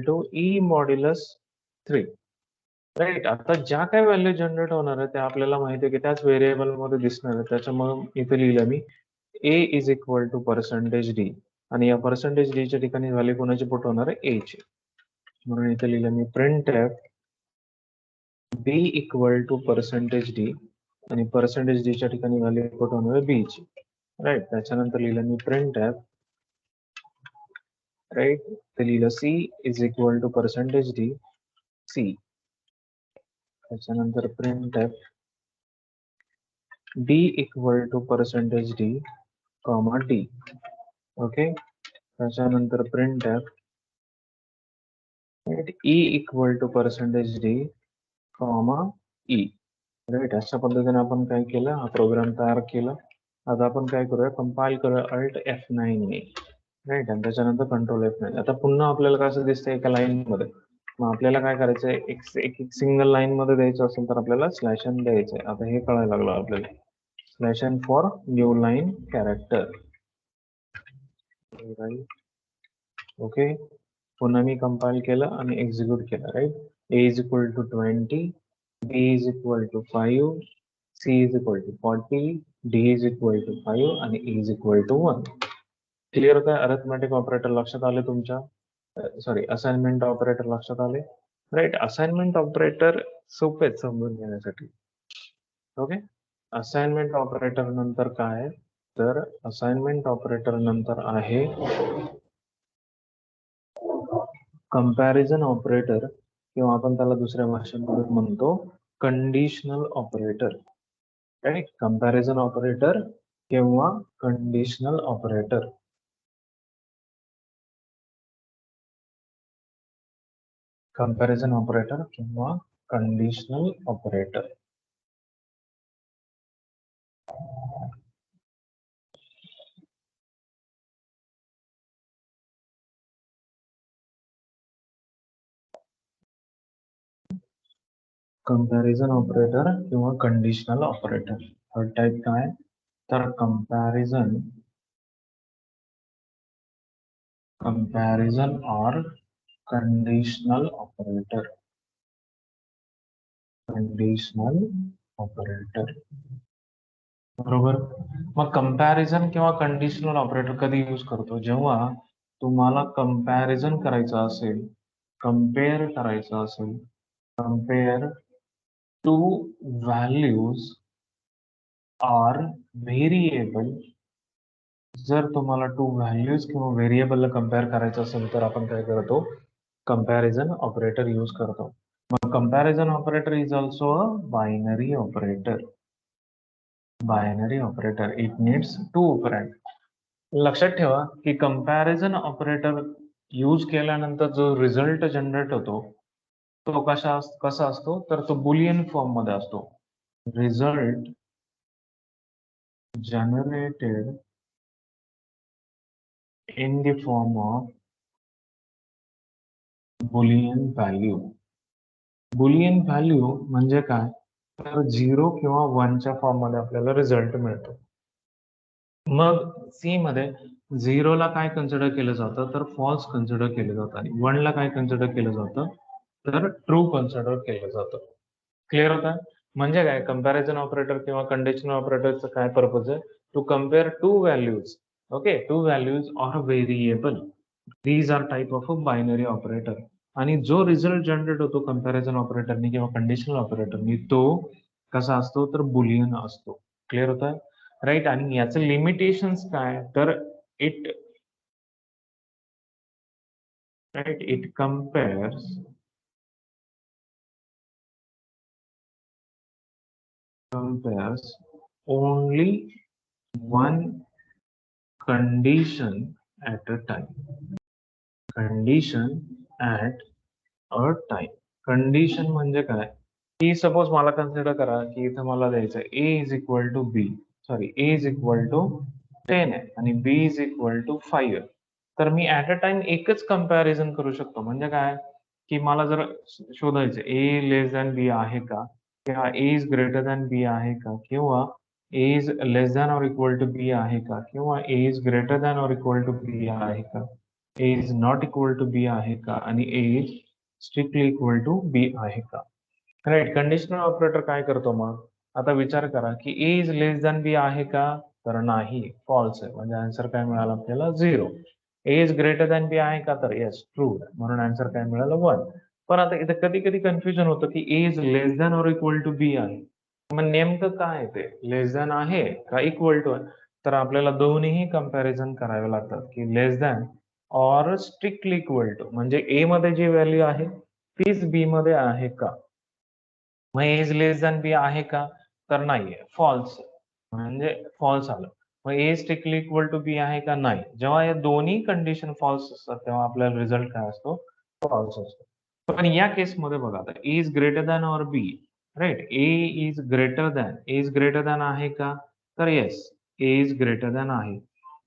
to e modulus 3. Right. आता ज्या काही व्हॅल्यू जनरेट होणार आहे त्या आपल्याला माहिती आहे की त्याच व्हेरिएबल मध्ये दिसणार आहे. त्याच्यामुळे इथे लिहिलं मी a is equal to percentage d. आणि या पर्सेंटेज d च्या ठिकाणी व्हॅल्यू कोणाची पुट होणार आहे, a ची. म्हणून इथे लिहिलं मी print F b equal to percentage d. आणि पर्सेंटेज d च्या ठिकाणी व्हॅल्यू पुट होणार आहे b ची. राईट. त्याच्यानंतर लिहिलं मी प्रिंट एफ राईट. ते लिहिलं c is equal to percentage d c. त्याच्यानंतर print F d equal to percentage d comma d. Okay. त्याच्यानंतर print F e equal to percentage d comma e. Right. अशा पद्धतीने आपण काय केलं, हा प्रोग्राम तयार केला. आता आपण काय करूया, कंपाइल करूया अल्ट F9 ने. राईट. आणि त्याच्यानंतर कंट्रोल F9. आता पुन्हा आपल्याला कसं दिसतंय एका लाईन मध्ये. मग आपल्याला काय करायचंय, एक सिंगल लाईन मध्ये द्यायचं असेल तर आपल्याला स्लॅश n द्यायचंय. आता हे कळायला लागलं आपल्याला. Slash n for new line character. Okay. पुन्हा मी कंपाइल केलं आणि एक्झिक्यूट केलं. Right. a is equal to 20, b is equal to 5, c is equal to 40, d is equal to 5 आणि e is equal to 1. Clear काय, arithmetic operator लक्षात आले तुमच्या, सॉरी असाइनमेंट ऑपरेटर लक्षात आले. राईट. असाइनमेंट ऑपरेटर सोपे आहेत समजून घेण्यासाठी. ओके. असाइनमेंट ऑपरेटर नंतर काय, तर असाइनमेंट ऑपरेटर नंतर आहे कंपॅरिझन ऑपरेटर, किंवा आपण त्याला दुसऱ्या भाषेमध्ये म्हणतो conditional operator. Right. Comparison operator किंवा कंडिशनल ऑपरेटर. कंपॅरिझन ऑपरेटर किंवा कंडिशनल ऑपरेटर. कंपॅरिझन ऑपरेटर किंवा कंडिशनल ऑपरेटर. थर्ड टाइप काय, तर कंपॅरिझन और कंडिशनल ऑपरेटर. Conditional operator. बरोबर. मग कंपॅरिझन किंवा कंडिशनल ऑपरेटर कधी यूज करतो, जेव्हा तुम्हाला कंपॅरिझन करायचं असेल, कम्पेअर करायचं असेल, compare two values or variable. जर तुम्हाला टू व्हॅल्यूज किंवा व्हेरिएबलला कम्पेअर करायचं असेल तर आपण काय करतो, कंपॅरिझन ऑपरेटर यूज करतो. मग comparison operator is also a binary operator. Binary operator, it needs two operand. लक्षात ठेवा की कंपॅरिझन ऑपरेटर यूज केल्यानंतर जो रिझल्ट जनरेट होतो तो कसा असतो तर तो बुलियन फॉर्म मध्ये असतो. Result generated in the form of Boolean value. Boolean value म्हणजे काय तर 0 किंवा 1 च्या फॉर्म मध्ये आपल्याला रिझल्ट मिळतो. मग सी मध्ये 0 ला काय कन्सिडर केलं जातं तर फॉल्स कन्सिडर केलं जातं आणि 1 ला काय कन्सिडर केलं जातं तर ट्रू कन्सिडर केलं जातं. क्लिअर होतं? म्हणजे काय कंपॅरिझन ऑपरेटर किंवा कंडिशनल ऑपरेटरचं काय पर्पज आहे to compare two values. Okay, two values or variable. These are type of a binary operator. आणि जो रिझल्ट जनरेट होतो कंपॅरिझन ऑपरेटरनी किंवा कंडिशनल ऑपरेटरनी तो कसा असतो तर बुलियन असतो. क्लिअर होतं राईट. आणि याचं लिमिटेशन्स काय तर it right it compares only one condition at a time. Condition at a time. Condition म्हणजे काय की सपोज मला कन्सिडर करा की इथं मला द्यायचं a is equal to b sorry a is equal to 10 आहे आणि b इज इक्वल टू 5 आहे. तर मी ऍट अ टाइम एकच कंपॅरिझन करू शकतो. म्हणजे काय की मला जर शोधायचं a लेस दॅन b आहे का किंवा a is greater than b आहे का किंवा a is less than or equal to b आहे का किंवा a is greater than or equal to b आहे का, a is not equal to b आहे का आणि a is strictly equal to b आहे का. राईट. कंडिशनल ऑपरेटर काय करतो मग आता विचार करा की a is less than b आहे का तर नाही, फॉल्स आहे. म्हणजे आन्सर काय मिळाला आपल्याला 0. a is greater than b आहे का तर येस ट्रू, म्हणून आन्सर काय मिळालं 1. पण आता इथे कधी कधी कन्फ्युजन होतं की a is less than or equal to b आहे. मग नेमकं काय ते लेस दॅन आहे का इक्वल टू आहे. तर आपल्याला दोन्हीही कंपॅरिझन करावे लागतात की less than or strictly equal to. म्हणजे a मध्ये जी व्हॅल्यू आहे तीच b मध्ये आहे का. मग ए इज लेस दॅन बी आहे का तर नाहीये, फॉल्स. म्हणजे फॉल्स आलं. मग ए स्ट्रिक्टली इक्वल टू बी आहे का नाही. जेव्हा या दोन्ही कंडिशन फॉल्स असतात तेव्हा आपल्याला रिझल्ट काय असतो फॉल्स असतो. पण या केसमध्ये बघा आता A is greater than or B right. A is greater than आहे का तर yes A is greater than आहे.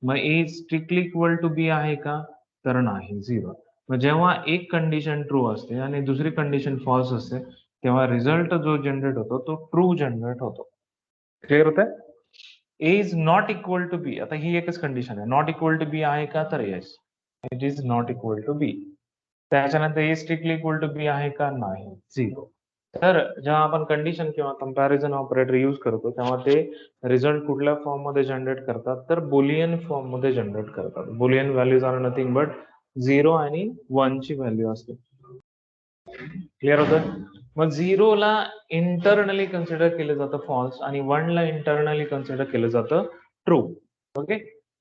मग A is strictly equal to B आहे का तर नाही, 0. मग जेव्हा एक कंडिशन ट्रू असते आणि दुसरी कंडिशन फॉल्स असते तेव्हा रिझल्ट जो जनरेट होतो तो ट्रू जनरेट होतो. क्लिअर होत आहे. A is not equal to बी, आता ही एकच कंडिशन आहे. नॉट इक्वल टू बी आहे का तर yes it is not equal to B. त्याच्यानंतर A strictly equal to B आहे का नाही, 0. तर जेव्हा आपण कंडिशन किंवा कंपॅरिझन ऑपरेटर यूज करतो तेव्हा ते रिझल्ट कुठल्या फॉर्म मध्ये जनरेट करतात तर बुलियन फॉर्म मध्ये जनरेट करतात. Boolean values are nothing but 0 आणि 1 ची व्हॅल्यू असते. क्लिअर होतं. मग 0 ला इंटरनली कन्सिडर केलं जातं फॉल्स आणि 1 ला इंटरनली कन्सिडर केलं जातं ट्रू. ओके.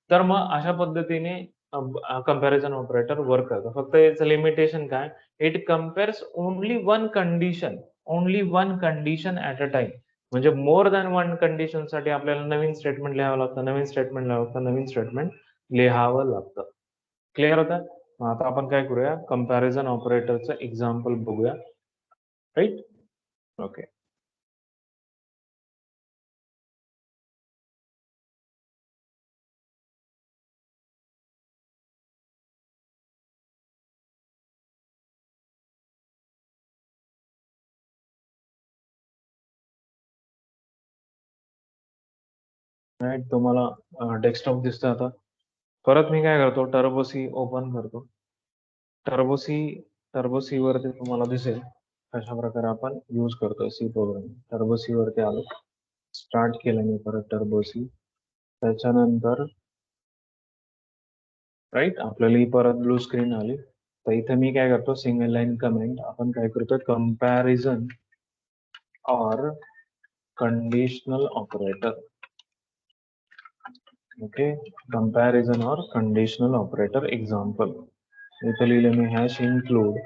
तर मग अशा पद्धतीने कंपॅरिझन ऑपरेटर वर्क करतं. फक्त याचं लिमिटेशन काय it compares only one condition at a time. म्हणजे मोर दॅन वन कंडिशन साठी आपल्याला नवीन स्टेटमेंट लिहावं लागतं, नवीन स्टेटमेंट लिहावं लागतं. क्लिअर होतं. मग आता आपण काय करूया कंपॅरिझन ऑपरेटरचं एक्झाम्पल बघूया. राईट. ओके. राईट. तुम्हाला डेस्कटॉप दिसतोय आता. परत मी काय करतो टर्बो सी ओपन करतो. टर्बो सी वरती तुम्हाला दिसेल कशा प्रकारे आपण यूज करतोय सी प्रोग्राम. टर्बो सी वरती आलो, स्टार्ट केलं मी परत टर्बो सी. त्याच्यानंतर राईट आपल्याला ही परत ब्लू स्क्रीन आली. तर इथे मी काय करतो सिंगल लाईन कमेंट आपण काय करतो comparison or conditional operator. Okay. Comparison or conditional operator example. इथे लिहिलं मी hash include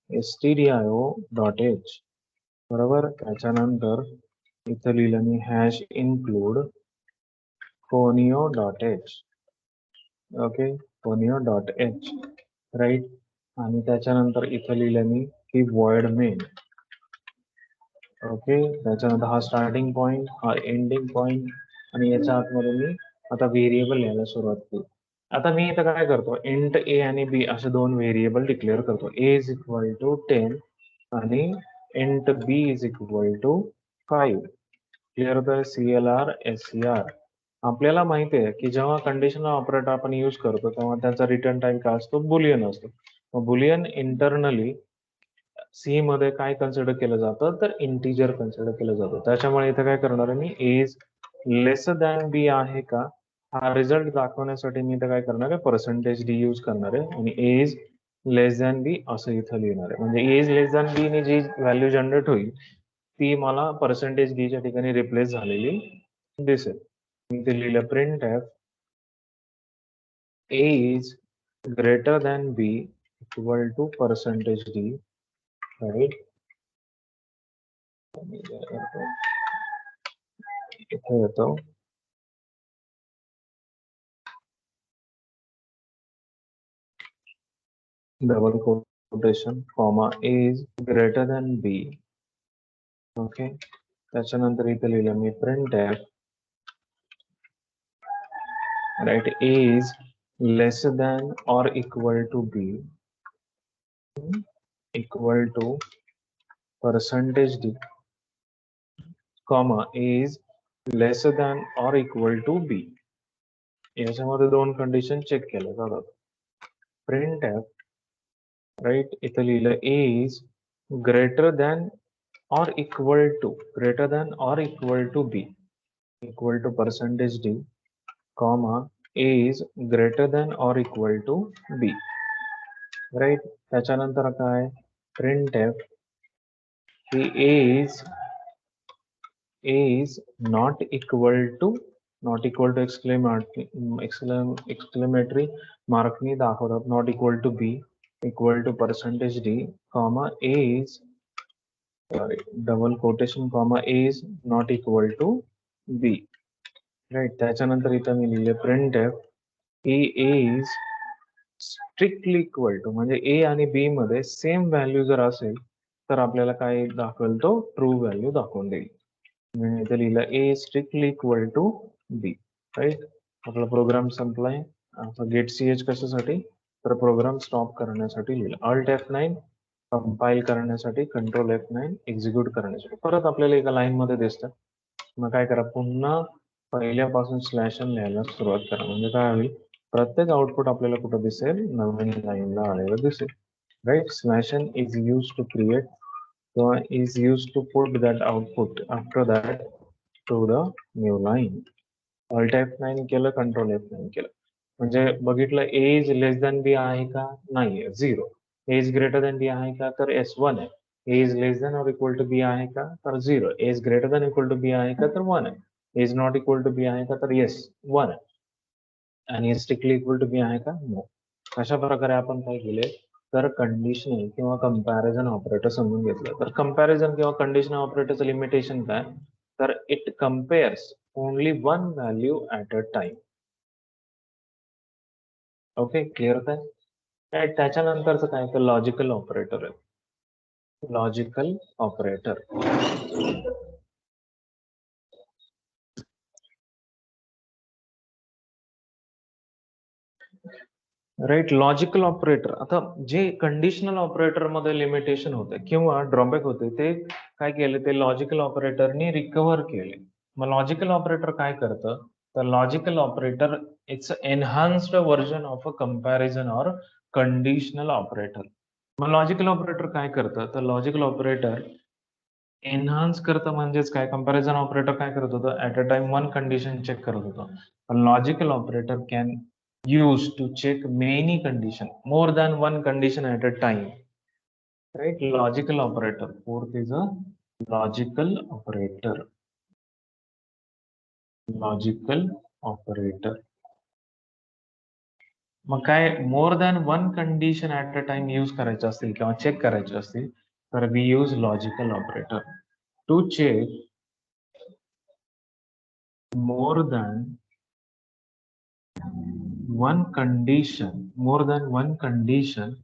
stdio dot H. बरोबर. त्याच्यानंतर इथं लिहिलं मी hash include फोनिओ dot H. Okay. फोनिओ डॉट एच राईट. आणि त्याच्यानंतर इथं लिहिलं मी की void main. ओके, त्याच्यानंतर हा स्टार्टिंग पॉइंट, हा एंडिंग पॉइंट आणि याच्या आतमध्ये मी आता व्हेरिएबल लिहायला सुरुवात केली. आता मी इथं काय करतो, इंट ए आणि बी असे दोन व्हेरिएबल डिक्लेअर करतो. ए इज इक्वल टू 10 आणि int b is equal to 5. Clear होतं? CLR SCR. आपल्याला माहिती आहे की जेव्हा कंडिशनल ऑपरेटर आपण यूज करतो तेव्हा त्याचा रिटर्न टाइप काय असतो, बुलियन असतो. मग बुलियन इंटरनली सी मध्ये काय कन्सिडर केलं जातं, तर इंटिजर कन्सिडर केलं जातं. त्याच्यामुळे इथे काय करणार आहे मी, इज लेस दॅन बी आहे का हा रिझल्ट दाखवण्यासाठी मी इथे काय करणार आहे, पर्सेंटेज डी यूज करणार आहे आणि इज लेस दॅन बी असं इथं लिहिणार आहे. म्हणजे इज लेस दॅन बी ने जी व्हॅल्यू जनरेट होईल ती मला पर्सेंटेज डी च्या ठिकाणी रिप्लेस झालेली दिसेल. मी ते लिहिलं print F A is greater than B equal to percentage D, right. इथे येतो double quotation comma A is greater than B. Okay, त्याच्यानंतर इथे लिहिलं मी print F right A is less than or equal to B equal to percentage D comma is less than or equal to B. याच्यामध्ये दोन condition check केल्या जातात. Print F right इथं लिहिलं ए is greater than or equal to greater than or equal to b equal to percentage d comma a is greater than or equal to b, right. त्याच्यानंतर काय printf की a is not equal to exclamatory mark नी दाखवतात not equal to b equal to percentage d comma a is double quotation comma A is not equal to B, right. त्याच्यानंतर इथं मी लिहिले print F A is strictly equal to, म्हणजे a आणि बी मध्ये same value जर असेल तर आपल्याला काय दाखवेल, तो ट्रू व्हॅल्यू दाखवून देईल. मी इथं लिहिलं A strictly equal to B, right. आपला प्रोग्राम संपलाय. गेट CH कशासाठी, तर प्रोग्राम स्टॉप करण्यासाठी लिहिलं. Alt F9 कंपाईल करण्यासाठी, कंट्रोल F9 एक्झिक्यूट करण्यासाठी. परत आपल्याला एका लाईन मध्ये दिसतं. मग काय करा, पुन्हा पहिल्यापासून स्लॅश एन लिहायला सुरुवात करा. म्हणजे काय होईल, प्रत्येक आउटपुट आपल्याला कुठं दिसेल, नवीन लाईनला आलेलं दिसेल, right. Slash N is use to create किंवा is use to put that output after that to the new line. Alt F9 केलं, कंट्रोल F9 केलं. म्हणजे बघितलं ए इज लेस दॅन बी आहे का, नाहीये, 0. ए इज ग्रेटर दॅन बी आहे का, तर S1 आहे. A is less than or equal to B आहे का, तर 0. A is greater than equal to B आहे का, तर 1 आहे. A is not equal to B आहे का, तर येस 1 आहे. आणि स्ट्रिक्टली इक्वल टू बी आहे का, नो. अशा प्रकारे आपण काय केले, तर कंडिशनल किंवा कंपॅरिझन ऑपरेटर समजून घेतलं. तर कंपॅरिझन किंवा कंडिशनल ऑपरेटरचं लिमिटेशन काय, तर it compares only one value at a time. Okay, clear काय. त्याच्यानंतरचं काय, तर लॉजिकल ऑपरेटर आहे. Logical operator, right. Logical operator, आता जे कंडिशनल ऑपरेटर मध्ये लिमिटेशन होते किंवा ड्रॉबॅक होते ते काय केले, ते लॉजिकल ऑपरेटरनी रिकव्हर केले. मग लॉजिकल ऑपरेटर काय करतं, तर logical operator it's enhanced version of a comparison or conditional operator. मग लॉजिकल ऑपरेटर काय करतं, तर लॉजिकल ऑपरेटर एनहान्स करतं म्हणजेच काय, कंपॅरिझन ऑपरेटर काय करत होतं, at a time one condition check करत होतं. Logical operator can use to check many condition, more than one condition at a time, right. Logical operator, fourth is a logical operator. Logical operator मग काय, more than one condition at a time use करायचे असतील किंवा check करायचे असतील तर we use logical operator to check more than more than one condition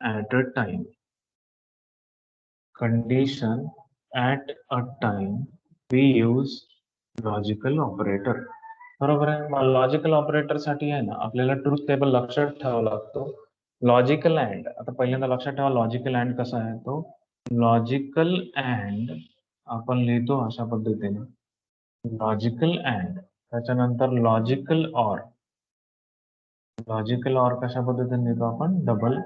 at a time. condition at a time we use logical operator. बरोबर आहे. मग logical operator साठी आहे ना आपल्याला ट्रूथ टेबल लक्षात ठेवावा लागतो. लॉजिकल अँड, आता पहिल्यांदा लक्षात ठेवा लॉजिकल अँड कसा आहे तो. लॉजिकल अँड आपण लिहितो अशा पद्धतीने, लॉजिकल अँड त्याच्यानंतर लॉजिकल ऑर. लॉजिकल ऑर कशा पद्धतीने लिहितो आपण, डबल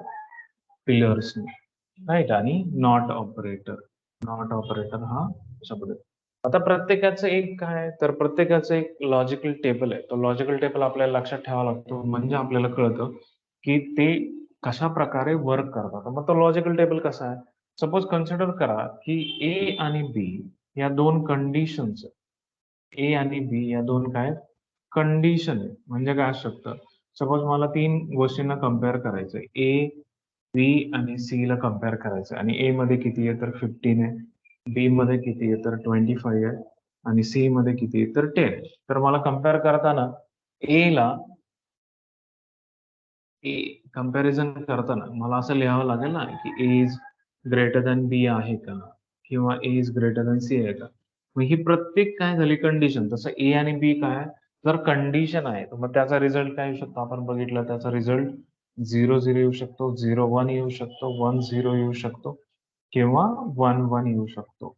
पिलर्स, राईट. आणि नॉट ऑपरेटर, नॉट ऑपरेटर हा अशा पद्धतीने. आता प्रत्येकाचं एक काय, तर प्रत्येकाचं एक लॉजिकल टेबल आहे. तो लॉजिकल टेबल आपल्याला लक्षात ठेवावा लागतो, म्हणजे आपल्याला कळतं की ते कशा प्रकारे वर्क करतात. मग तो लॉजिकल टेबल कसा आहे, सपोज कन्सिडर करा की ए आणि बी या दोन कंडिशन्स, ए आणि बी या दोन काय कंडिशन आहे. म्हणजे काय असू शकतं, सपोज मला तीन गोष्टींना कम्पेअर करायचं, ए बी आणि सी ला कम्पेअर करायचं, आणि ए मध्ये किती आहे तर 15 आहे, बी मध्ये किती आहे तर 25 आहे, आणि सी मध्ये किती आहे तर 10. तर मला कम्पेअर करताना ए ला ए कम्पॅरिझन करताना मला असं लिहावं लागेल ना की ए इज ग्रेटर दॅन बी आहे का, किंवा ए इज ग्रेटर दॅन सी आहे का. मग ही प्रत्येक काय झाली कंडिशन. तसं ए आणि बी काय जर कंडिशन आहे तर मग त्याचा रिझल्ट काय येऊ शकतो, आपण बघितलं त्याचा रिझल्ट 0-0 येऊ शकतो, 0-1 येऊ शकतो, 1-0 येऊ शकतो, किंवा 1-1 येऊ शकतो.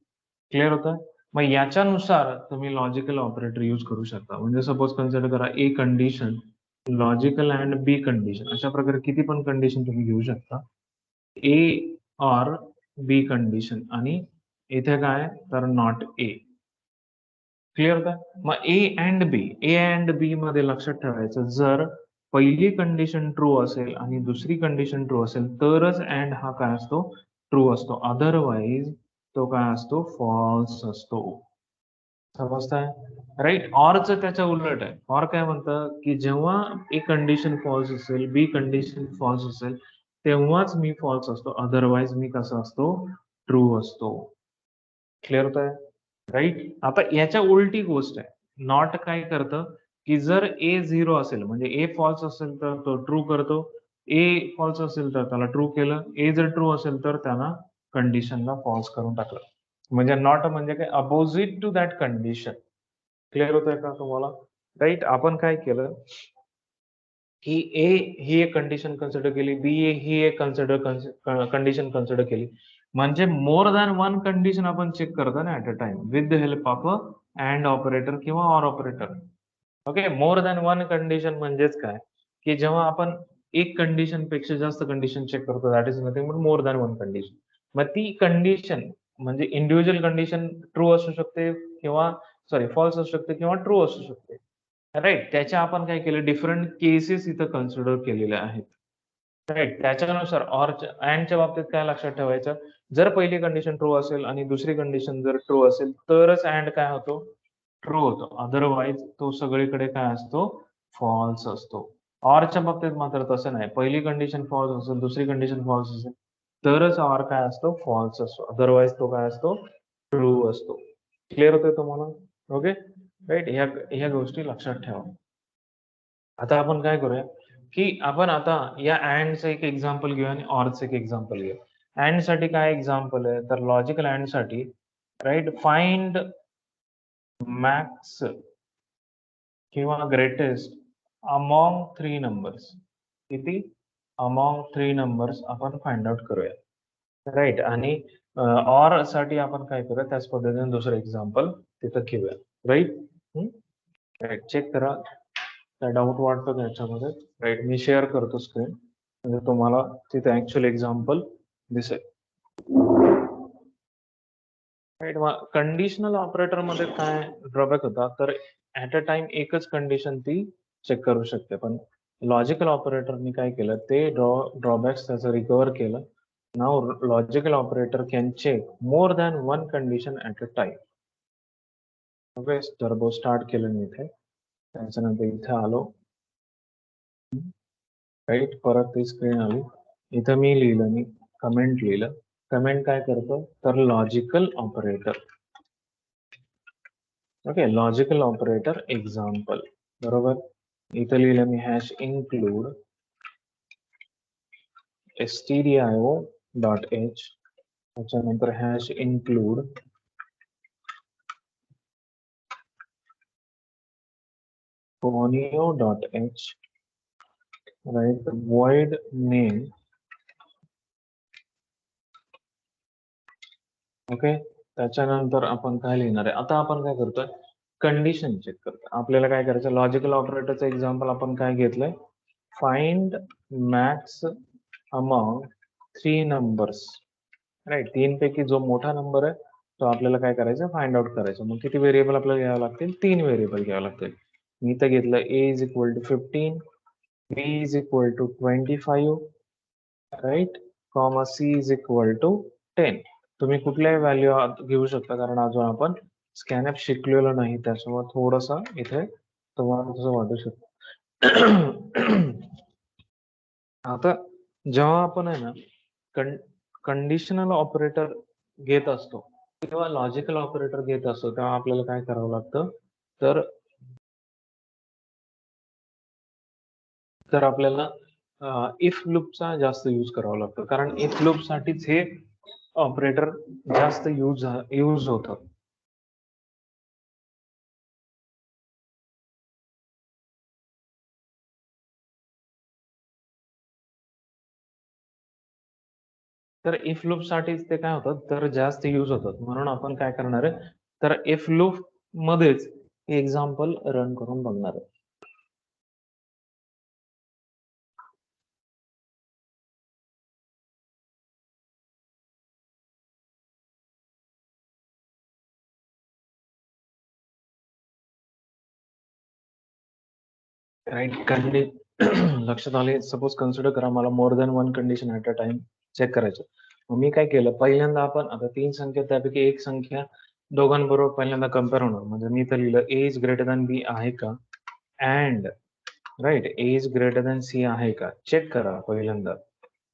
क्लिअर होतं. मग याच्यानुसार तुम्ही लॉजिकल ऑपरेटर यूज करू शकता. म्हणजे सपोज कन्सिडर करा A condition, logical and B condition, अशा प्रकारे किती पण कंडिशन तुम्ही घेऊ शकता. ए ऑर बी कंडिशन, आणि इथे काय तर नॉट ए. क्लिअर का. मग A and B, A and बी मध्ये लक्षात ठेवायचं, जर पहिली कंडिशन ट्रू असेल आणि दुसरी कंडिशन ट्रू असेल तरच अँड हा काय असतो ट्रू असतो, अदरवाईज तो काय असतो फॉल्स असतो. समजताय, राईट. ऑरचं त्याच्या उलट आहे. ऑर काय म्हणतं की जेव्हा ए कंडिशन फॉल्स असेल, बी कंडिशन फॉल्स असेल, तेव्हाच मी फॉल्स असतो, अदरवाईज मी कसा असतो ट्रू असतो. क्लिअर होत आहे, राईट. आता याच्या उलटी गोष्ट आहे. नॉट काय करतं की जर ए 0 असेल म्हणजे ए फॉल्स असेल तर तो ट्रू करतो, ए फॉल्स असेल तर त्याला ट्रू केलं, ए जर ट्रू असेल तर त्याला कंडिशनला फॉल्स करून टाकलं. म्हणजे नॉट म्हणजे काय, opposite to that condition. Clear होतंय का तुम्हाला, राईट. आपण काय केलं की ए ही एक कंडिशन कन्सिडर केली, बी ही एक कंडिशन कन्सिडर केली, म्हणजे मोर दॅन वन कंडिशन आपण चेक करतो ना at a time with the help of a and operator किंवा or operator. Okay, more than one condition म्हणजेच काय की जेव्हा आपण एक कंडिशन पेक्षा जास्त कंडिशन चेक करतो, that is nothing but more than one condition. मग ती कंडिशन म्हणजे इंडिव्हिज्युअल कंडिशन ट्रू असू शकते, किंवा सॉरी फॉल्स असू शकते, किंवा ट्रू असू शकते, राइट. त्याच्या आपण काय केलं, डिफरंट केसेस इथं कन्सिडर केलेल्या आहेत, राइट. त्याच्यानुसार ऑरच्या अँडच्या बाबतीत काय लक्षात ठेवायचं, जर पहिली कंडिशन ट्रू असेल आणि दुसरी कंडिशन जर ट्रू असेल तरच अँड काय होतो ट्रू होतो, अदरवाईज तो सगळीकडे काय असतो फॉल्स असतो. ऑरच्या बाबतीत मात्र तसं नाही, पहिली कंडिशन फॉल्स असेल, दुसरी कंडिशन फॉल्स असेल तरच ऑर काय असतो फॉल्स असतो, अदरवाईज तो काय असतो ट्रू असतो. क्लिअर होतोय तुम्हाला, ओके, राईट. ह्या गोष्टी लक्षात ठेवा. आता आपण काय करूया की आपण आता या अँडचं एक एक्झाम्पल घेऊया आणि ऑरचं एक एक्झाम्पल घेऊया. अँड साठी काय एक्झाम्पल आहे तर लॉजिकल अँड साठी, राईट, फाइंड मॅक्स किंवा ग्रेटेस्ट अमॉंग थ्री नंबर्स. किती अमॉंग थ्री नंबर्स आपण फाइंड आउट करूया, राईट. आणि ऑर साठी आपण काय करूया त्याच पद्धतीने दुसरं एक्झाम्पल तिथं घेऊया, राईट. राईट, चेक करा काय डाऊट वाटतो का याच्यामध्ये, राईट. मी शेअर करतो स्क्रीन म्हणजे तुम्हाला तिथे ऍक्च्युअल एक्झाम्पल दिसेल, राईट. मग कंडिशनल ऑपरेटर मध्ये काय ड्रॉबॅक होता तर ऍट अ टाइम एकच कंडिशन ती चेक करू शकते, पण लॉजिकल ऑपरेटरनी काय केलं ते ड्रॉबॅक्स त्याचं रिकव्हर केलं. नाव logical operator can check more than one condition at a time. Okay, turbo start केलं मी इथे, त्याच्यानंतर इथे आलो, राईट. परत ती स्क्रीन आली, इथं मी लिहिलं, मी कमेंट लिहिलं. कमेंट काय करतो तर logical operator, okay, logical operator example, बरोबर. इथं लिहिलं मी हॅश इन्क्लूड stdio.h त्याच्यानंतर hash include conio.h, right, void name. Okay, त्याच्यानंतर आपण काय लिहिणार आहे, आता आपण काय करतोय, कंडिशन चेक करतो. आपल्याला काय करायचं, लॉजिकल ऑपरेटरचं एक्झाम्पल आपण काय घेतलंय, find max among 3 numbers, right. 3 पैकी जो मोठा नंबर आहे तो आपल्याला काय करायचं, फाइंड आउट करायचं. मग किती व्हेरिएबल आपल्याला घ्यावे लागतील, 3 व्हेरिएबल घ्यावे लागतील. मी इथं घेतलं a is equal to 15, b is equal to 25, right, comma c is equal to 10. तुम्ही कुठल्याही व्हॅल्यू घेऊ शकता, कारण अजून आपण स्कॅनअप शिकलेलो नाही, त्याच्यामुळे थोडंसं इथे तुम्हाला तसं वाटू शकतं. आता जेव्हा आपण आहे ना कंडिशनल ऑपरेटर घेत असतो किंवा लॉजिकल ऑपरेटर घेत असतो, तेव्हा आपल्याला काय करावं लागतं, तर आपल्याला इफ लूपचा जास्त यूज करावा लागतो, कारण इफ लूप साठीच हे ऑपरेटर जास्त यूज होतं. तर इफ लूप साठीच ते काय होतं, तर जास्त यूज होतात. म्हणून आपण काय करणार आहे, तर इफ लूप मध्येच एक्झाम्पल रन करून बघणार आहे. राईट, लक्षात आले. सपोज कन्सिडर करा मला more than 1 condition at a time check करायचं. मग मी काय केलं, पहिल्यांदा आपण आता 3 संख्या त्यापैकी एक संख्या दोघांबरोबर पहिल्यांदा कम्पेअर होणार. म्हणजे मी तर लिहिलं ए इज ग्रेटर दॅन बी आहे का, and right A is greater than c आहे का, चेक करा पहिल्यांदा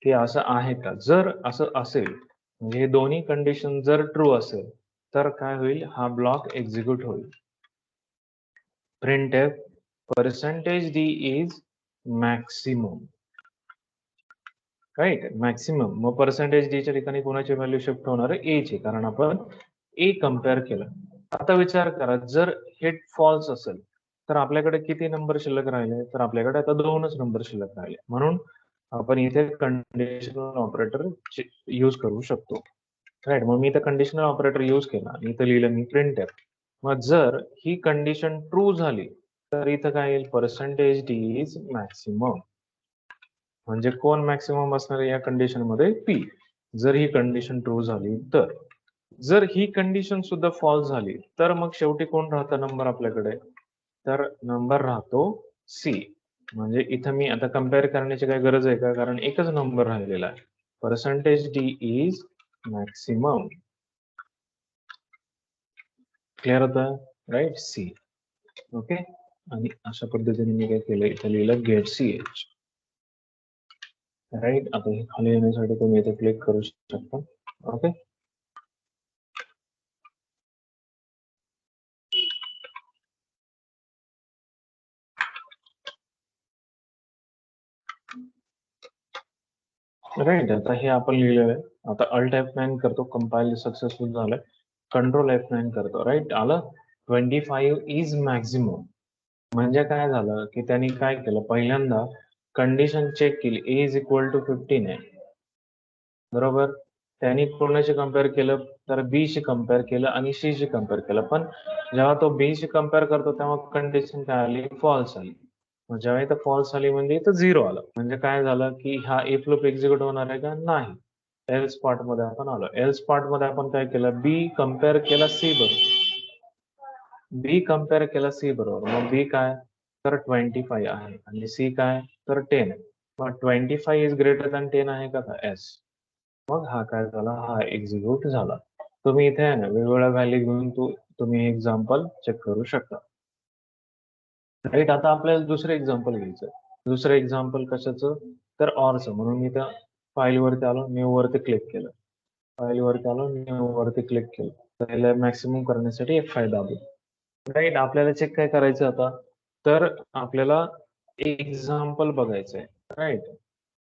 की असं आहे का. जर असं असेल, म्हणजे हे दोन्ही कंडिशन जर ट्रू असेल, तर काय होईल, हा ब्लॉक एक्झिक्यूट होईल. printf percentage d is maximum, right, maximum. मग पर्सेंटेज डी च्या ठिकाणी कोणाची व्हॅल्यू शिफ्ट होणार आहे, ए ची, कारण आपण ए कम्पेअर केलं. आता विचार करा, जर हे फॉल्स असेल तर आपल्याकडे किती नंबर शिल्लक राहिले, तर आपल्याकडे आता 2च नंबर शिल्लक राहिले. म्हणून आपण इथे कंडिशनल ऑपरेटर यूज करू शकतो, राईट. मग मी इथे कंडिशनल ऑपरेटर यूज केला, इथं लिहिलं मी प्रिंटफ. मग जर ही कंडिशन ट्रू झाली तर इथं काय येईल, पर्सेंटेज डी इज मॅक्सिमम. म्हणजे कोण मॅक्सिमम असणार आहे या कंडिशन मध्ये, पी. जर ही कंडिशन ट्रू झाली तर. जर ही कंडिशन सुद्धा फॉल्स झाली तर मग शेवटी कोण राहतं नंबर आपल्याकडे, तर नंबर राहतो सी. म्हणजे इथं मी आता कम्पेअर करण्याची काही गरज आहे का, कारण एकच नंबर राहिलेला आहे. Percentage D is maximum. Clear होतं, राईट, सी. ओके, आणि अशा पद्धतीने मी काय केलं, इथं लिहिलं गेट सी एच, राईट. आता हे खाली येण्यासाठी तुम्ही इथे क्लिक करू शकता. Okay, right. आता हे आपण लिहिलेलं आहे. आता अल्ट F9 करतो, कंपाईल सक्सेसफुल झालंय. कंट्रोल F9 करतो, राईट. आलं, 25 इज मॅक्झिमम. म्हणजे काय झालं की त्यांनी काय केलं, पहिल्यांदा कंडिशन चेक केली, ए इज इक्वल टू 15 आहे, बरोबर. त्यांनी कोणाशी कम्पेअर केलं, तर बी शी कम्पेअर केलं आणि सी शी कम्पेअर केलं. पण जेव्हा तो बी शी कम्पेअर करतो तेव्हा कंडिशन काय आली, फॉल्स आली. मग जेव्हा इथं फॉल्स आली म्हणजे इथं 0 आलं. म्हणजे काय झालं की हा इफ लूप एक्झिक्यूट होणार आहे का, नाही. एल्स पार्ट मध्ये आपण आलो. एल्स पार्ट मध्ये आपण काय केलं, बी कम्पेअर केला सी बरोबर. बी कम्पेअर केला सी बरोबर. मग बी काय, तर 25 आहे आणि सी काय, तर 10 आहे. मग 25 इज ग्रेटर दॅन 10 आहे का, एस. मग हा काय झाला, हा एक्झिक्यूट झाला. तुम्ही इथे आहे ना वेगवेगळ्या व्हॅल्यू घेऊन तुम्ही एक्झाम्पल चेक करू शकता, राईट. आता आपल्याला दुसरं एक्झाम्पल घ्यायचं. दुसरं एक्झाम्पल कशाचं, तर ऑरचं. म्हणून मी त्या फाईल वरती आलो, न्यू वरती क्लिक केलं. फाईल वरती आलो, न्यू वरती क्लिक केलं. त्याला मॅक्सिमम करण्यासाठी F5 दाबलो, राईट. आपल्याला चेक काय करायचं आता, तर आपल्याला एक्झाम्पल बघायचंय, राईट.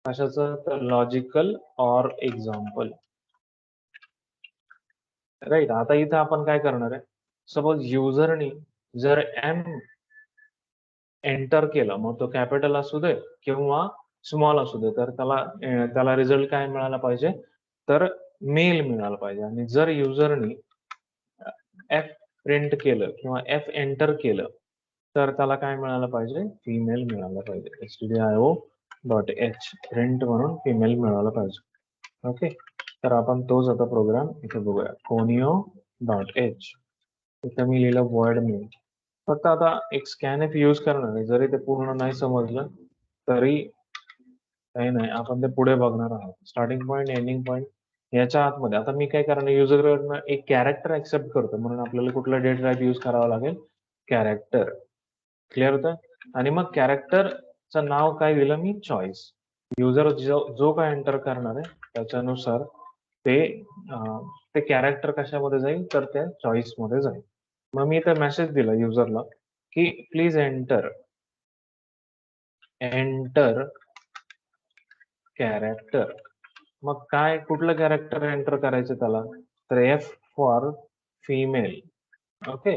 कशाचं, तर लॉजिकल ऑर एक्झाम्पल. राईट. आता इथं आपण काय करणार आहे, सपोज युजरनी जर एम एंटर केलं, मग तो कॅपिटल असू दे किंवा स्मॉल असू दे, तर त्याला रिझल्ट काय मिळाला पाहिजे, तर मेल मिळाला पाहिजे. आणि जर युजरनी एफ प्रिंट केलं किंवा एफ एंटर केलं, तर त्याला काय मिळालं पाहिजे, फिमेल मिळालं पाहिजे. stdio.h प्रिंट म्हणून फिमेल मिळालं पाहिजे. ओके, तर आपण तोच आता प्रोग्राम इथे बघूया. conio.h इथं मी लिहिलं वर्ड मेल. फक्त आता एक स्कॅनएफ यूज करणार आहे. जरी ते पूर्ण नाही समजलं तरी काही नाही, आपण ते पुढे बघणार आहोत. स्टार्टिंग पॉईंट, एंडिंग पॉईंट याच्या आतमध्ये. आता मी काय करणार, युजरकडनं एक कॅरेक्टर ऍक्सेप्ट करतो, म्हणून आपल्याला कुठला डेटा टाईप यूज करावा लागेल, कॅरेक्टर. क्लिअर होतं. आणि मग कॅरेक्टरचं नाव काय दिलं मी, चॉईस. युजर जो काय एंटर करणार आहे त्याच्यानुसार ते कॅरेक्टर कशामध्ये जाईल, तर त्या चॉईस मध्ये जाईल. मग मी इथे मेसेज दिला युजरला की प्लीज एंटर कॅरेक्टर. मग काय, कुठलं कॅरेक्टर एंटर करायचं त्याला, तर एफ फॉर फिमेल. ओके,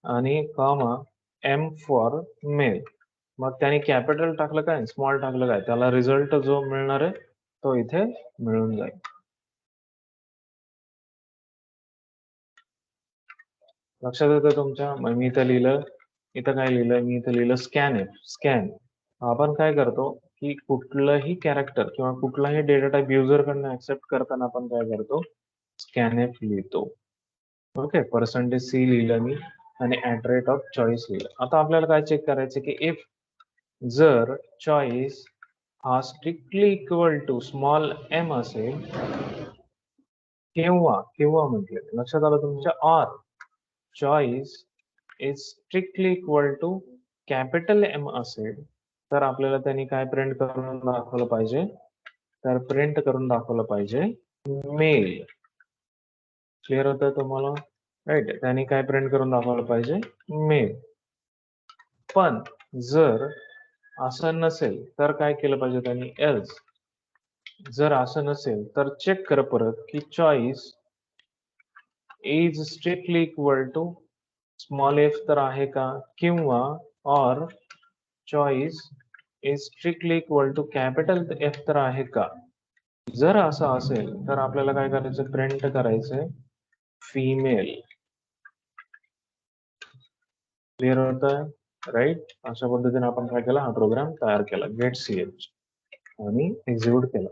आणि कॉमा एम फॉर मेल. मग त्याने कॅपिटल टाकलं काय, स्मॉल टाकलं काय, त्याला रिझल्ट जो मिळणार आहे तो इथे मिळून जाईल. लक्षात येतं तुमच्या. मग मी इथं लिहिलं, इथं काय लिहिलं मी, इथं लिहिलं स्कॅन. आपण काय करतो की कुठलंही कॅरेक्टर किंवा कुठलाही डेटा टाईप युजर कडनं ऍक्सेप्ट करताना आपण काय करतो, स्कॅनएफ लिहितो. ओके, %c लिहिलं मी आणि @ऑफ चॉईस लिहिलं. आता आपल्याला काय चेक करायचं की इफ जर चॉईस हा strictly equal to small m असेल, किंवा किंवा म्हटले, लक्षात आलं तुमच्या, or choice is strictly equal to capital m असेल, तर आपल्याला त्यांनी काय प्रिंट करून दाखवलं पाहिजे, तर प्रिंट करून दाखवलं पाहिजे मेल. क्लिअर होतं तुम्हाला, राईट. त्यांनी काय प्रिंट करून दाखवलं पाहिजे, मेल. पण जर असं नसेल तर काय केलं पाहिजे त्यांनी, एल्स. जर असं नसेल तर चेक कर परत की choice is strictly equal to small f तर आहे का, किंवा or choice is strictly equal to capital f तर आहे का. जर असं असेल तर आपल्याला काय करायचं, प्रिंट करायचंय फिमेल. क्लिअर होत आहे, राईट. अशा पद्धतीने आपण काय केला, हा प्रोग्राम तयार केला, गेट ch, आणि एक्झिक्यूट केला.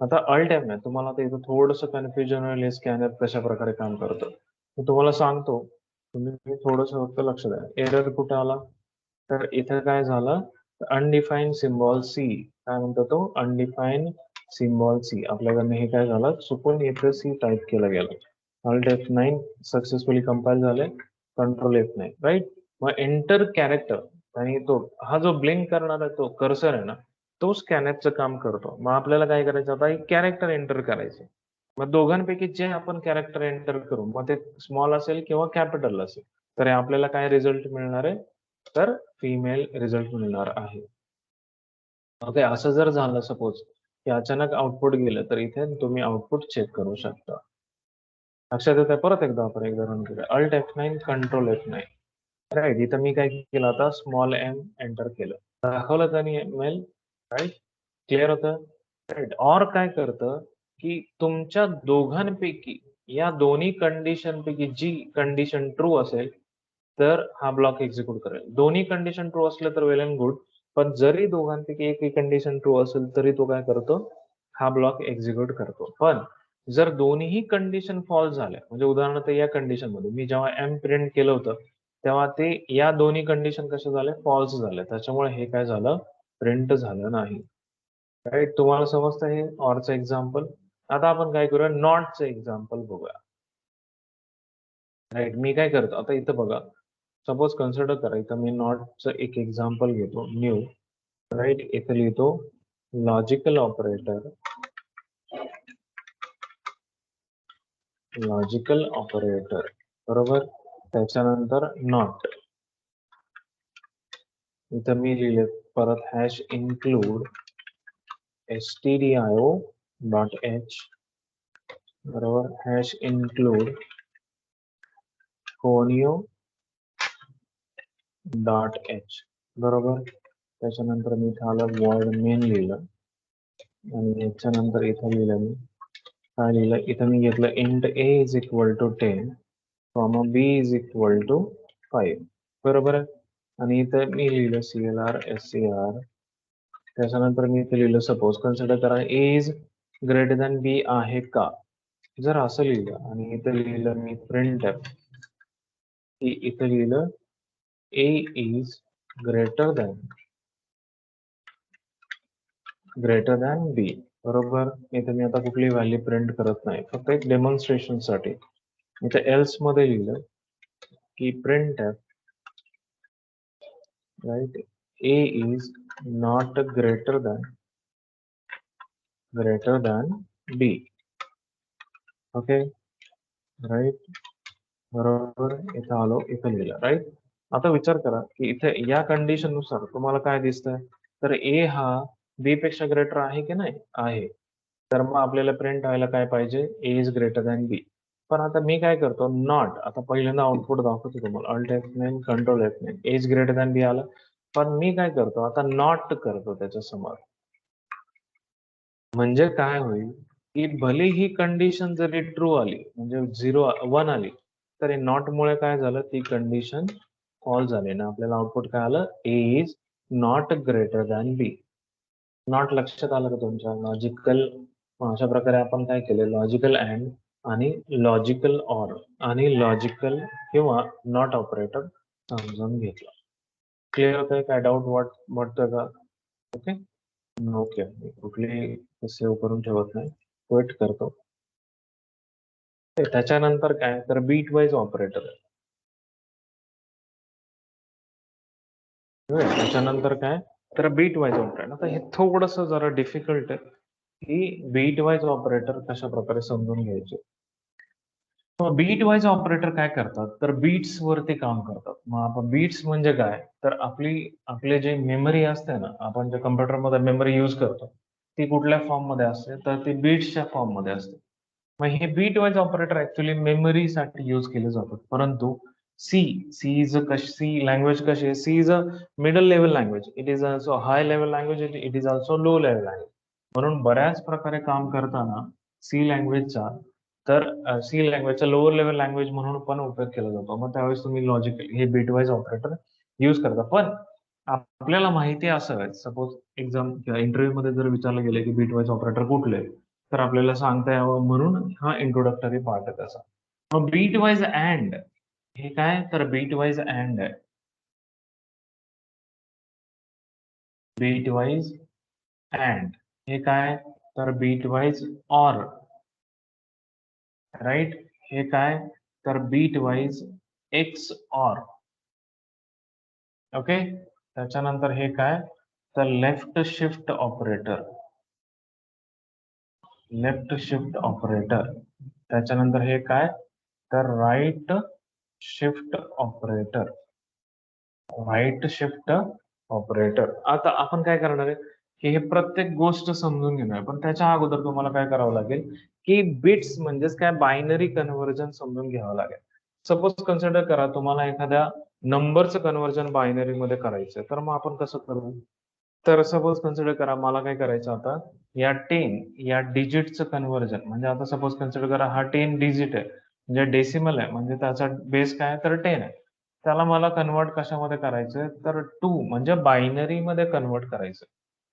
आता अल्ट एफ नाही, तुम्हाला आता इथं थोडस कन्फ्युजन होईल, स्कॅनर कशा प्रकारे काम करतं. मी तुम्हाला सांगतो, तुम्ही थोडस फक्त लक्ष द्या. एरर कुठे आला, तर इथं काय झालं, अनडिफाईन सिम्बॉल सी. काय म्हणतो तो, अनडिफाईन सिम्बॉल सी. आपल्याकडनं हे काय झालं, चुकून इथं सी टाईप केलं गेलं. अल्ट F9 सक्सेसफुली कंपाईल झाले, कंट्रोल F9, राईट. मग एंटर कॅरेक्टर, आणि तो हा जो ब्लिंक करणारा तो कर्सर आहे ना, तो स्कॅनएफचं काम करतो. मग आपल्याला काय करायचं, आता एक कॅरेक्टर एंटर करायचं. मग दोघांपैकी जे आपण कॅरेक्टर एंटर करू, मग ते स्मॉल असेल किंवा कॅपिटल असेल, तर आपल्याला काय रिझल्ट मिळणार आहे, तर फिमेल रिझल्ट मिळणार आहे. ओके, असं जर झालं सपोज की अचानक आउटपुट गेलं, तर इथे तुम्ही आउटपुट चेक करू शकता. लक्षात येत आहे, परत एकदा आपण एकदा रन करूया. Alt F9 control F9, right. इथं मी काय केलं, आता स्मॉल एम एंटर केलं, दाखवलं त्यांनी मेल, राईट. क्लिअर होतं, राईट. ऑर काय करतं की तुमच्या दोघांपैकी, या दोन्ही कंडिशन पैकी जी कंडिशन ट्रू असेल तर हा ब्लॉक एक्झिक्यूट करेल. दोन्ही कंडिशन ट्रू असलं तर वेल अँड गुड, पण जरी दोघांपैकी एक कंडिशन ट्रू असेल तरी तो काय करतो, हा ब्लॉक एक्झिक्यूट करतो. पण जर दोन्ही कंडिशन फॉल्स झाल्या, म्हणजे उदाहरणार्थ या कंडिशन मध्ये मी जेव्हा एम प्रिंट केलं होतं, तेव्हा ते या दोन्ही कंडिशन कशा झाल्या, फॉल्स झाल्या, त्याच्यामुळे हे काय झालं, प्रिंट झालं नाही. राईट, तुम्हाला समजतं हे ऑरचं एक्झाम्पल. आता आपण काय करूया, नॉटचं एक्झाम्पल बघूया. राईट, मी काय करतो आता इथं बघा, सपोज कन्सिडर करा, इथं मी नॉटचं एक एक्झाम्पल घेतो, न्यू. राईट, इथं लिहितो लॉजिकल ऑपरेटर, बरोबर. त्याच्यानंतर नॉट. इथं मी लिहिले परत हॅश इन्क्लूड stdio.h, बरोबर, हॅश इन्क्लूड फोनिओ डॉट एच बरोबर. त्याच्यानंतर मी इथं आलं वॉर्ड मेन लिहिलं आणि याच्यानंतर इथं लिहिलं मी काय लिहिलं, इथं मी घेतलं int a is equal to 10 comma b is equal to 5 बरोबर आहे. आणि इथं मी लिहिलं CLR SCR. त्याच्यानंतर मी इथे लिहिलं सपोज कन्सिडर करा ए इज ग्रेटर दॅन बी आहे का, जर असं लिहिलं आणि इथं लिहिलं मी प्रिंट इथं लिहिलं ए इज ग्रेटर दॅन बी बरोबर. इथे मी आता कुठली व्हॅल्यू प्रिंट करत नाही, फक्त एक डेमॉन्स्ट्रेशन साठी. इथे एल्स मध्ये लिहिलं की print right A is not greater than B. Okay right बरोबर. इथं आलो, इथं लिहिलं राईट. आता विचार करा की इथे या कंडिशन नुसार तुम्हाला काय दिसतंय, तर ए हा बी पेक्षा ग्रेटर आहे की नाही आहे, तर मग आपल्याला प्रिंट व्हायला काय पाहिजे, ए इज ग्रेटर दॅन बी. पण आता मी काय करतो नॉट, आता पहिल्यांदा आउटपुट दाखवतो तुम्हाला, Alt F9 control F9 A is greater than B आलं. पण मी काय करतो आता नॉट करतो त्याच्या समोर. म्हणजे काय होईल की भले ही कंडिशन जरी ट्रू आली म्हणजे 1 आली, तरी नॉट मुळे काय झालं, ती कंडिशन फॉल्स झाली ना, आपल्याला आउटपुट काय आलं, A is not greater than B. Not लक्षात आलं का तुमच्या, लॉजिकल. अशा प्रकारे आपण काय केलं, लॉजिकल अँड आणि लॉजिकल ऑर आणि लॉजिकल किंवा नॉट ऑपरेटर समजून घेतलं. क्लिअर होतंय, काय डाऊट वाटतं का? Okay okay. कुठली सेव्ह करून ठेवत नाही, वेट करतो. त्याच्यानंतर काय, तर बीट वाईज ऑपरेटर. त्याच्यानंतर काय, तर बीट वाईज ऑपरेटर. आता हे थोडस जरा डिफिकल्ट आहे की बीट वाईज ऑपरेटर कशा प्रकारे समजून घ्यायचे. बीट वाईज ऑपरेटर काय करतात, तर बीट्स वरती काम करतात. मग आपण बीट्स म्हणजे काय, तर आपले जे मेमरी असते ना, आपण जे कम्प्युटरमध्ये मेमरी युज करतो, ती कुठल्या फॉर्म मध्ये असते, तर ती बीट्सच्या फॉर्म मध्ये असते. मग हे बीट वाईज ऑपरेटर ऍक्च्युली मेमरीसाठी यूज केले जातात. परंतु c c is c language कशी आहे, c is a middle level language, it is also high level language, it is also low level language. म्हणून बऱ्याच प्रकारे काम करताना सी लँग्वेजचा, तर सी लँग्वेजचा लोअर लेवल लँग्वेज म्हणून पण उपयोग केला जातो. मग त्यावेळेस तुम्ही लॉजिकल हे बीट वाईज ऑपरेटर यूज करता. पण आपल्याला माहिती असावं, सपोज एक्झाम इंटरव्ह्यू मध्ये जर विचारलं गेलं की बीट वाईज ऑपरेटर कुठले, तर आपल्याला सांगता यावं म्हणून हा इंट्रोडक्टरी पार्ट आहे त्याचा. मग बीट वाईज अँड हे काय, तर बीट वाईज अँड आहे. बीट वाईज अँड हे काय, तर बीट वाईज ऑर राईट. हे काय, तर bit wise x or. Okay. त्याच्यानंतर हे काय, तर लेफ्ट शिफ्ट ऑपरेटर. त्याच्यानंतर हे काय, तर shift operator right shift operator. आता आपण काय करणार आहे की हे प्रत्येक गोष्ट समजून घेणार, पण त्याच्या अगोदर तुम्हाला काय करावं लागेल की बिट्स म्हणजेच काय, बायनरी कन्व्हर्जन समजून घ्यावं लागेल. सपोज कन्सिडर करा तुम्हाला एखाद्या नंबरचं कन्व्हर्जन बायनरी मध्ये करायचं, तर मग आपण कसं करू, तर सपोज कन्सिडर करा मला काय करायचं आता, या 10 या डिजिटचं कन्व्हर्जन, म्हणजे आता सपोज कन्सिडर करा हा 10 डिजिट आहे, म्हणजे डेसिमल आहे, म्हणजे त्याचा बेस काय तर 10 आहे. त्याला मला कन्वर्ट कशामध्ये करायचंय, तर 2 म्हणजे बायनरी मध्ये कन्वर्ट करायचं.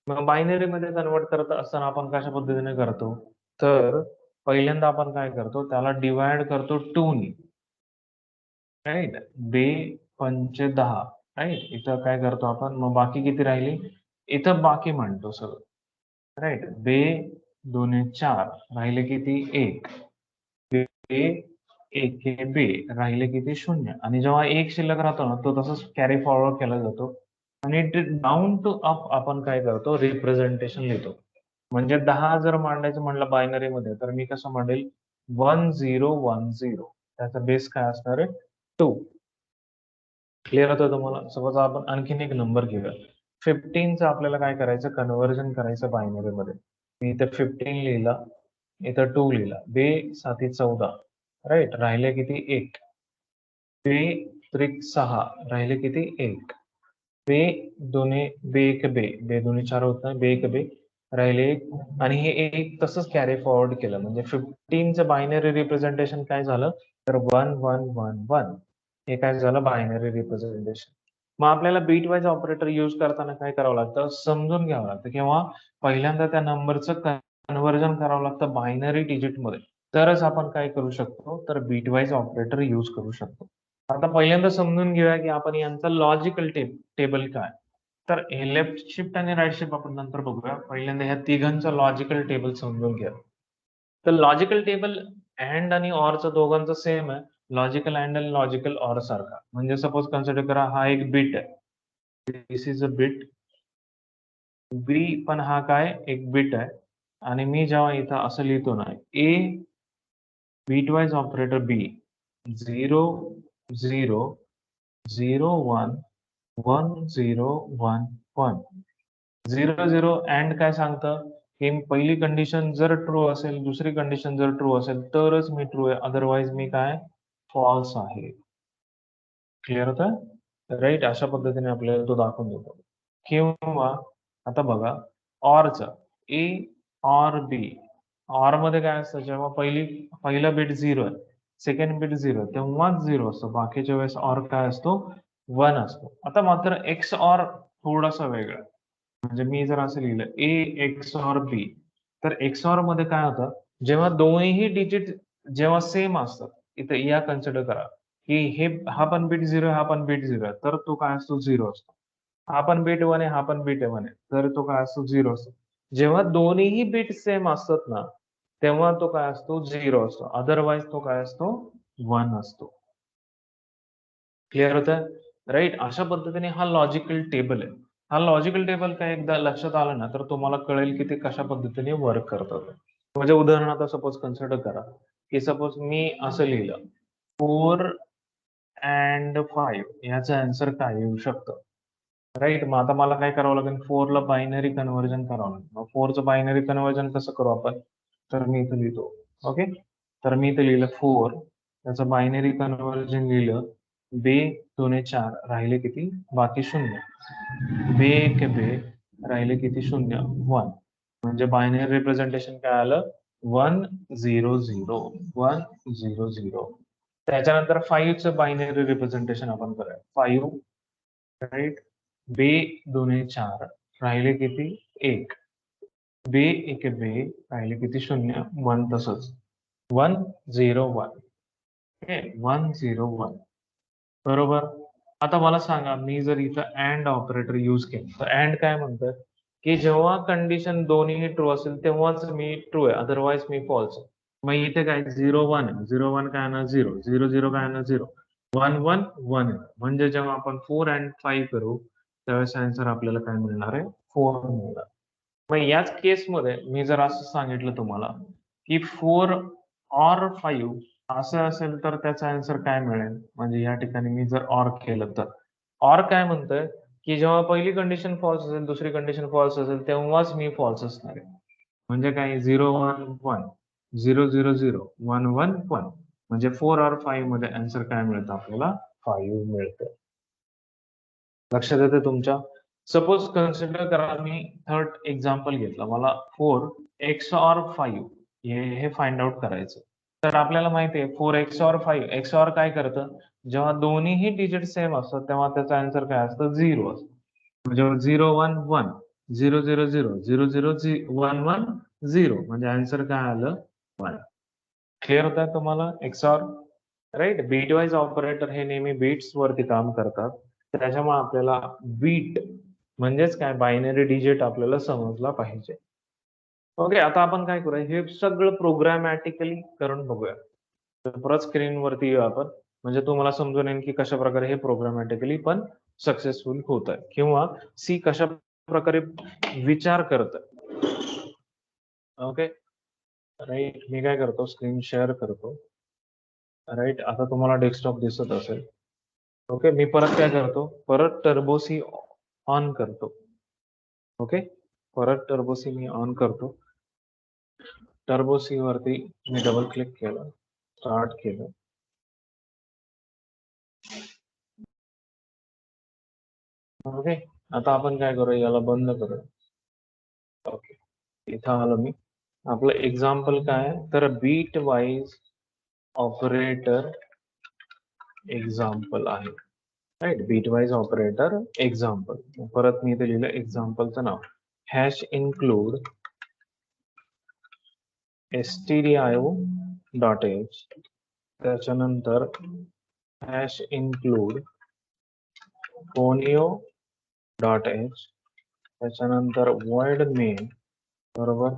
मग बायनरी मध्ये कन्वर्ट करत असताना आपण कशा पद्धतीने करतो, तर पहिल्यांदा आपण काय करतो, त्याला डिवाइड करतो 2 नी राईट. बे पंचे 10 राईट. इथं काय करतो आपण, मग बाकी किती राहिली, इथं बाकी म्हणतो सगळं राईट. बे दोन्ही 4 राहिले किती 1, बे एक बे राहिले किती 0. आणि जेव्हा 1 शिल्लक राहतो ना, तो तसंच कॅरी फॉरवर्ड केला जातो आणि डाऊन टू अप आपण काय करतो, रिप्रेझेंटेशन लिहितो. म्हणजे 10 जर मांडायचं म्हणलं बायनरी मध्ये, तर मी कसं मांडेल, 1010. त्याचा बेस काय असणार आहे, 2. क्लिअर होतं तुम्हाला. सपोज आपण आणखीन एक नंबर घेऊया, 15चं आपल्याला काय करायचं, कन्व्हर्जन करायचं बायनरी मध्ये. मी इथं 15 लिहिला, इथं 2 लिहिला, बे 7 14 राईट. राहिले किती 8. बे त्रिक 6 राहिले किती 1. बे दोन्ही बे एक बे बे दोन्ही 4 होत नाही, बे एक बे राहिले 1 आणि हे एक तसंच कॅरी फॉरवर्ड केलं म्हणजे 15चं बायनरी रिप्रेझेंटेशन काय झालं तर 1 1 1 1 हे काय झालं बायनरी रिप्रेझेंटेशन. मग आपल्याला बीट वाईज ऑपरेटर यूज करताना काय करावं लागतं समजून घ्यावं लागतं किंवा पहिल्यांदा त्या नंबरचं कन्व्हर्जन करावं लागतं बायनरी डिजिटमध्ये. तरच आपण काय करू शकतो तर बीट वाईज ऑपरेटर यूज करू शकतो. आता पहिल्यांदा समजून घेऊया की आपण यांचं लॉजिकल टेबल काय. तर हे लेफ्ट शिफ्ट आणि राईट शिफ्ट आपण नंतर बघूया. पहिल्यांदा ह्या तिघांचं लॉजिकल टेबल समजून घ्या. तर लॉजिकल टेबल अँड आणि ऑरचं दोघांचं सेम आहे. लॉजिकल अँड आणि लॉजिकल ऑर सारखा. म्हणजे सपोज कन्सिडर करा हा एक बिट आहे. दिस इज अ बिट. बी पण हा काय एक बिट आहे आणि मी जेव्हा इथं असं लिहितो ना ए बिटवाईज ऑपरेटर बी 0 0 0 1 1 0 1 1 0 0 अँड काय सांगतं की पहिली कंडिशन जर ट्रू असेल दुसरी कंडिशन जर ट्रू असेल तरच मी ट्रू आहे अदरवाईज मी काय फॉल्स आहे. क्लिअर होतं राईट अशा पद्धतीने आपल्याला तो दाखवून देतो. किंवा आता बघा ऑरचं ए ऑर बी ऑर मध्ये काय असतं जेव्हा पहिला बिट 0 आहे सेकंड बिट 0 तेव्हाच 0 असतो बाकीच्या वेळेस ऑर काय असतो 1 असतो. आता मात्र एक्स ऑर थोडासा वेगळा म्हणजे मी जर असं लिहिलं ए एक्स ऑर बी तर एक्स ऑर मध्ये काय होतं जेव्हा दोन्ही डिजिट जेव्हा सेम असतात इथे या कन्सिडर करा की हे हा पण बिट 0 हा पण बिट 0 तर तो काय असतो 0 असतो. हा पण बिट 1 आहे, हा पण बिट 1 आहे. तर तो काय असतो 0 असतो. जेव्हा दोन्हीही बिट सेम असतात ना, तेव्हा तो काय असतो 0 असतो. अदरवाईज तो काय असतो 1 असतो. क्लिअर होतं? राइट? अशा पद्धतीने हा लॉजिकल टेबल आहे. हा लॉजिकल टेबल काय एकदा लक्षात आलं ना, तर तुम्हाला कळेल की ते कशा पद्धतीने वर्क करतं. म्हणजे उदाहरणार्थ सपोज कन्सिडर करा, की सपोज मी असं लिहिलं 4 अँड 5 ह्याचं आन्सर काय येऊ शकतं? राइट. मग आता मला काय करावं लागेल 4 ला बायनरी कन्व्हर्जन करावं लागेल. मग 4 चं बायनरी कन्व्हर्जन कसं करू आपण? तर मी इथे लिहितो. ओके. तर मी इथे लिहिलं 4 त्याचं बायनरी कन्व्हर्जन लिहिलं. बे 2 4 राहिले किती? बाकी 0. बे 1 बे राहिले किती? 0 1 म्हणजे बायनरी रिप्रेझेंटेशन काय आलं? 1 0 0 1 0 0. त्याच्यानंतर 5 चं बायनरी रिप्रेझेंटेशन आपण करूया. 5 राइट. बे 2 4 राहिले किती? 1. बे 1 बे राहिले किती? 0 1 तसंच. 1 0 1 ओके 1 0 1 बरोबर. आता मला सांगा मी जर इथं अँड ऑपरेटर यूज केलं तर अँड काय म्हणतं की जेव्हा कंडिशन दोन्ही ट्रू असेल तेव्हाच मी ट्रू आहे अदरवाईज मी फॉल्स आहे. मग इथे काय 0 1 आहे 0 1 काय येणार 0 0 0 काय येणार 0 1 1 1 आहे म्हणजे जेव्हा आपण 4 अँड 5 करू त्यावेळेस आन्सर आपल्याला काय मिळणार आहे 4 मिळणार. मग याच केसमध्ये मी जर असं सांगितलं तुम्हाला की 4 ऑर 5 असं असेल तर त्याचा आन्सर काय मिळेल? म्हणजे या ठिकाणी मी जर ऑर केलं तर. ऑर काय म्हणतंय, की जेव्हा पहिली कंडिशन फॉल्स असेल, दुसरी कंडिशन फॉल्स असेल, तेव्हाच मी फॉल्स असणार आहे. म्हणजे काय 0 1 1 0 0 0 1 1 1 म्हणजे 4 ऑर 5 मध्ये आन्सर काय मिळतं आपल्याला? 5 मिळतं. लक्षात येतंय तुमच्या? सपोज कन्सिडर करा मी थर्ड एक्झाम्पल घेतलं. मला 4 एक्सऑर 5 हे फाइंड आउट करायचं. तर आपल्याला माहिती आहे 4 एक्सऑर 5 एक्सऑर काय करतं? जेव्हा दोन्हीही डिजिट सेम असतात, तेव्हा त्याचा आन्सर काय असतं? 0 असतं. म्हणजे 0 1 1 0 0 0 0 0 1 1 0 म्हणजे आन्सर काय आलं? 1. क्लिअर होतंय तुम्हाला एक्सऑर? राइट. बीटवाईज ऑपरेटर हे नेहमी बीट्स वरती काम करतात. त्याच्यामुळे आपल्याला बीट म्हणजेच काय बायनरी डिजिट आपल्याला समजला पाहिजे. ओके. आता आपण काय करूया हे सगळं प्रोग्रामॅटिकली करून बघूया. तर परत स्क्रीनवरती येऊ आपण. म्हणजे तुम्हाला समजून येईल की कशाप्रकारे हे प्रोग्रामॅटिकली पण सक्सेसफुल होतंय किंवा सी कशाप्रकारे विचार करतंय. ओके. राइट. मी काय करतो स्क्रीन शेअर करतो. राइट. आता तुम्हाला डेस्कटॉप दिसत असेल. ओके. मी परत काय करतो, परत टर्बो सी ऑन करतो. ओके. परत टर्बो सी मी ऑन करतो. टर्बो सी वरती मी डबल क्लिक केलं, स्टार्ट केलं. ओके, आता आपण काय करूया, याला बंद करूया. ओके, इथं आलो मी. आपलं एक्झाम्पल काय आहे, तर बीट वाईज ऑपरेटर एक्झाम्पल आहे. Right, bit wise operator example. परत मी इथे लिहिलं एक्झाम्पलचं नाव, hash include stdio dot H, त्याच्यानंतर हॅश इन्क्लूड फोनिओ डॉट एच, त्याच्यानंतर वर्ड मेन, बरोबर.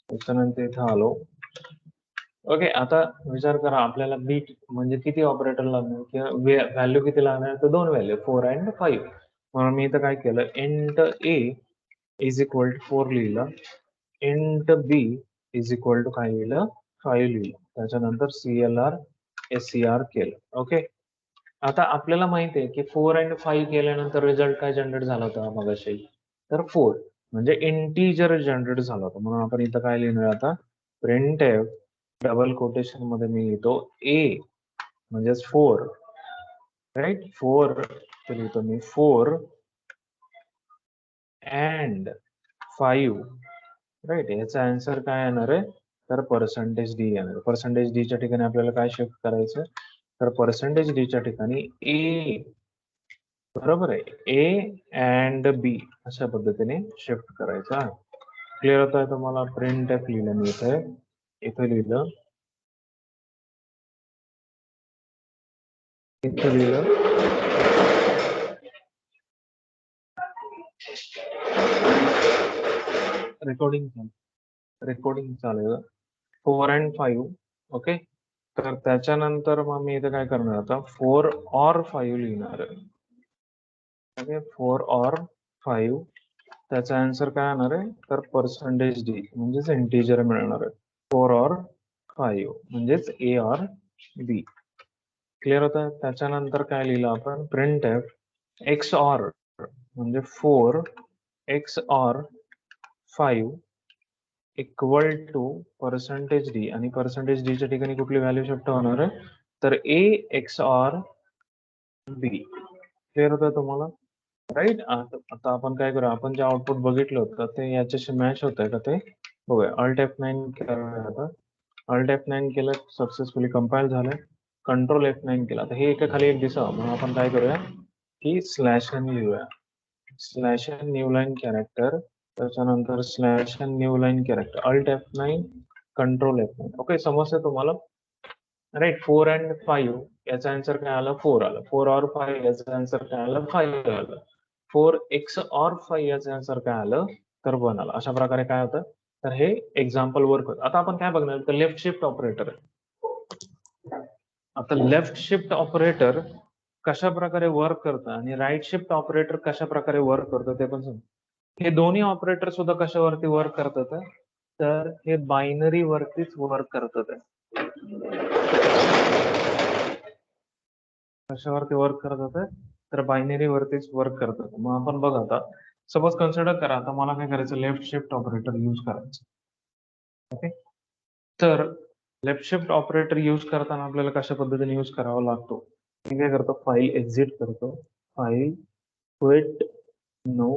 त्याच्यानंतर इथं आलो. ओके, आता विचार करा, आपल्याला बीट म्हणजे किती ऑपरेटर लागणार किंवा व्हॅल्यू किती लागणार, तर 2 व्हॅल्यू 4 अँड 5. म्हणून मी इथं काय केलं, int a is equal to 4 लिहिलं, int b is equal to काय लिहिलं, 5 लिहिलं, त्याच्यानंतर CLR SCR केलं. ओके, आता आपल्याला माहिती आहे की 4 अँड 5 केल्यानंतर रिझल्ट काय जनरेट झाला होता मगाशी, तर 4 म्हणजे इंटिजर जनरेट झाला होता. म्हणून आपण इथं काय लिहिणार आता, प्रिंटफ डबल कोटेशन मध्ये मी लिहितो ए म्हणजेच 4, राईट, 4 तर लिहितो मी 4 अँड 5, राईट. याचा आन्सर काय येणार आहे, तर पर्सेंटेज डी येणार. पर्सेंटेज डी च्या ठिकाणी आपल्याला काय शिफ्ट करायचं, तर पर्सेंटेज डी च्या ठिकाणी ए, बरोबर आहे, ए अँड बी अशा पद्धतीने शिफ्ट करायचं आहे. क्लिअर होत आहे तुम्हाला. प्रिंट एफ लिहिलं मी इथे, इथे लिहिलं, इथे लिहिलं, रेकॉर्डिंग चालेल, 4 अँड 5. ओके, तर त्याच्यानंतर मग मी इथे काय करणार, आता 4 ऑर 5 लिहिणार आहे. ओके, 4 ऑर 5, त्याचा आन्सर काय येणार आहे, तर पर्सेंटेज डी म्हणजेच इंटिजर मिळणार आहे. 4 ऑर 5 म्हणजेच ए ऑर बी. क्लिअर होतं. त्याच्यानंतर काय लिहिलं आपण, प्रिंट एफ एक्स ऑर म्हणजे 4 XOR 5 equal to percentage D, आणि पर्सेंटेज डी च्या ठिकाणी कुठली व्हॅल्यू शिफ्ट होणार आहे, तर a XOR b. Clear होतं तुम्हाला, राईट. आता आपण काय करू, आपण जे आउटपुट बघितलं होतं ते याच्याशी मॅच होत आहे का ते बघूया. अल्ट F9 केलं, आता अल्ट F9 केलं, सक्सेसफुली कंपाईल झालं. कंट्रोल F9 केलं. आता हे एका खाली एक दिसावं म्हणून आपण काय करूया की स्लॅश एन लिहूया, slash N new line character, त्याच्यानंतर slash N new line character, Alt F9 control F9. Okay, समजतं तुम्हाला, राईट. 4 अँड 5 याचा आन्सर काय आला, 4 आला. 4 ऑर 5 याचा आन्सर काय आलं, 5 आलं. 4 एक्स ऑर 5 याचं आन्सर काय आलं, तर 1 आलं. अशा प्रकारे काय होतं, तर हे एक्झाम्पल वर्क होतं. आता आपण काय बघणार, तर लेफ्ट शिफ्ट ऑपरेटर आहे. आता लेफ्ट शिफ्ट ऑपरेटर कशा प्रकारे वर्क करतं आणि राईट शिफ्ट ऑपरेटर कशा प्रकारे वर्क करतं ते पण सांग. हे दोन्ही ऑपरेटर सुद्धा कशावरती वर्क करतात, तर हे बायनरी वरतीच वर्क करतात. कशावरती वर्क करत होते, तर बायनरी वरतीच वर्क करत होते. मग आपण बघा, आता सपोज कन्सिडर करा, आता मला काय करायचं, लेफ्ट शिफ्ट ऑपरेटर यूज करायचं. ओके, तर लेफ्ट शिफ्ट ऑपरेटर यूज करताना आपल्याला कशा पद्धतीने यूज करावा लागतो, मी काय करतो, फाईल एक्झिट करतो, फाईल क्विट नो,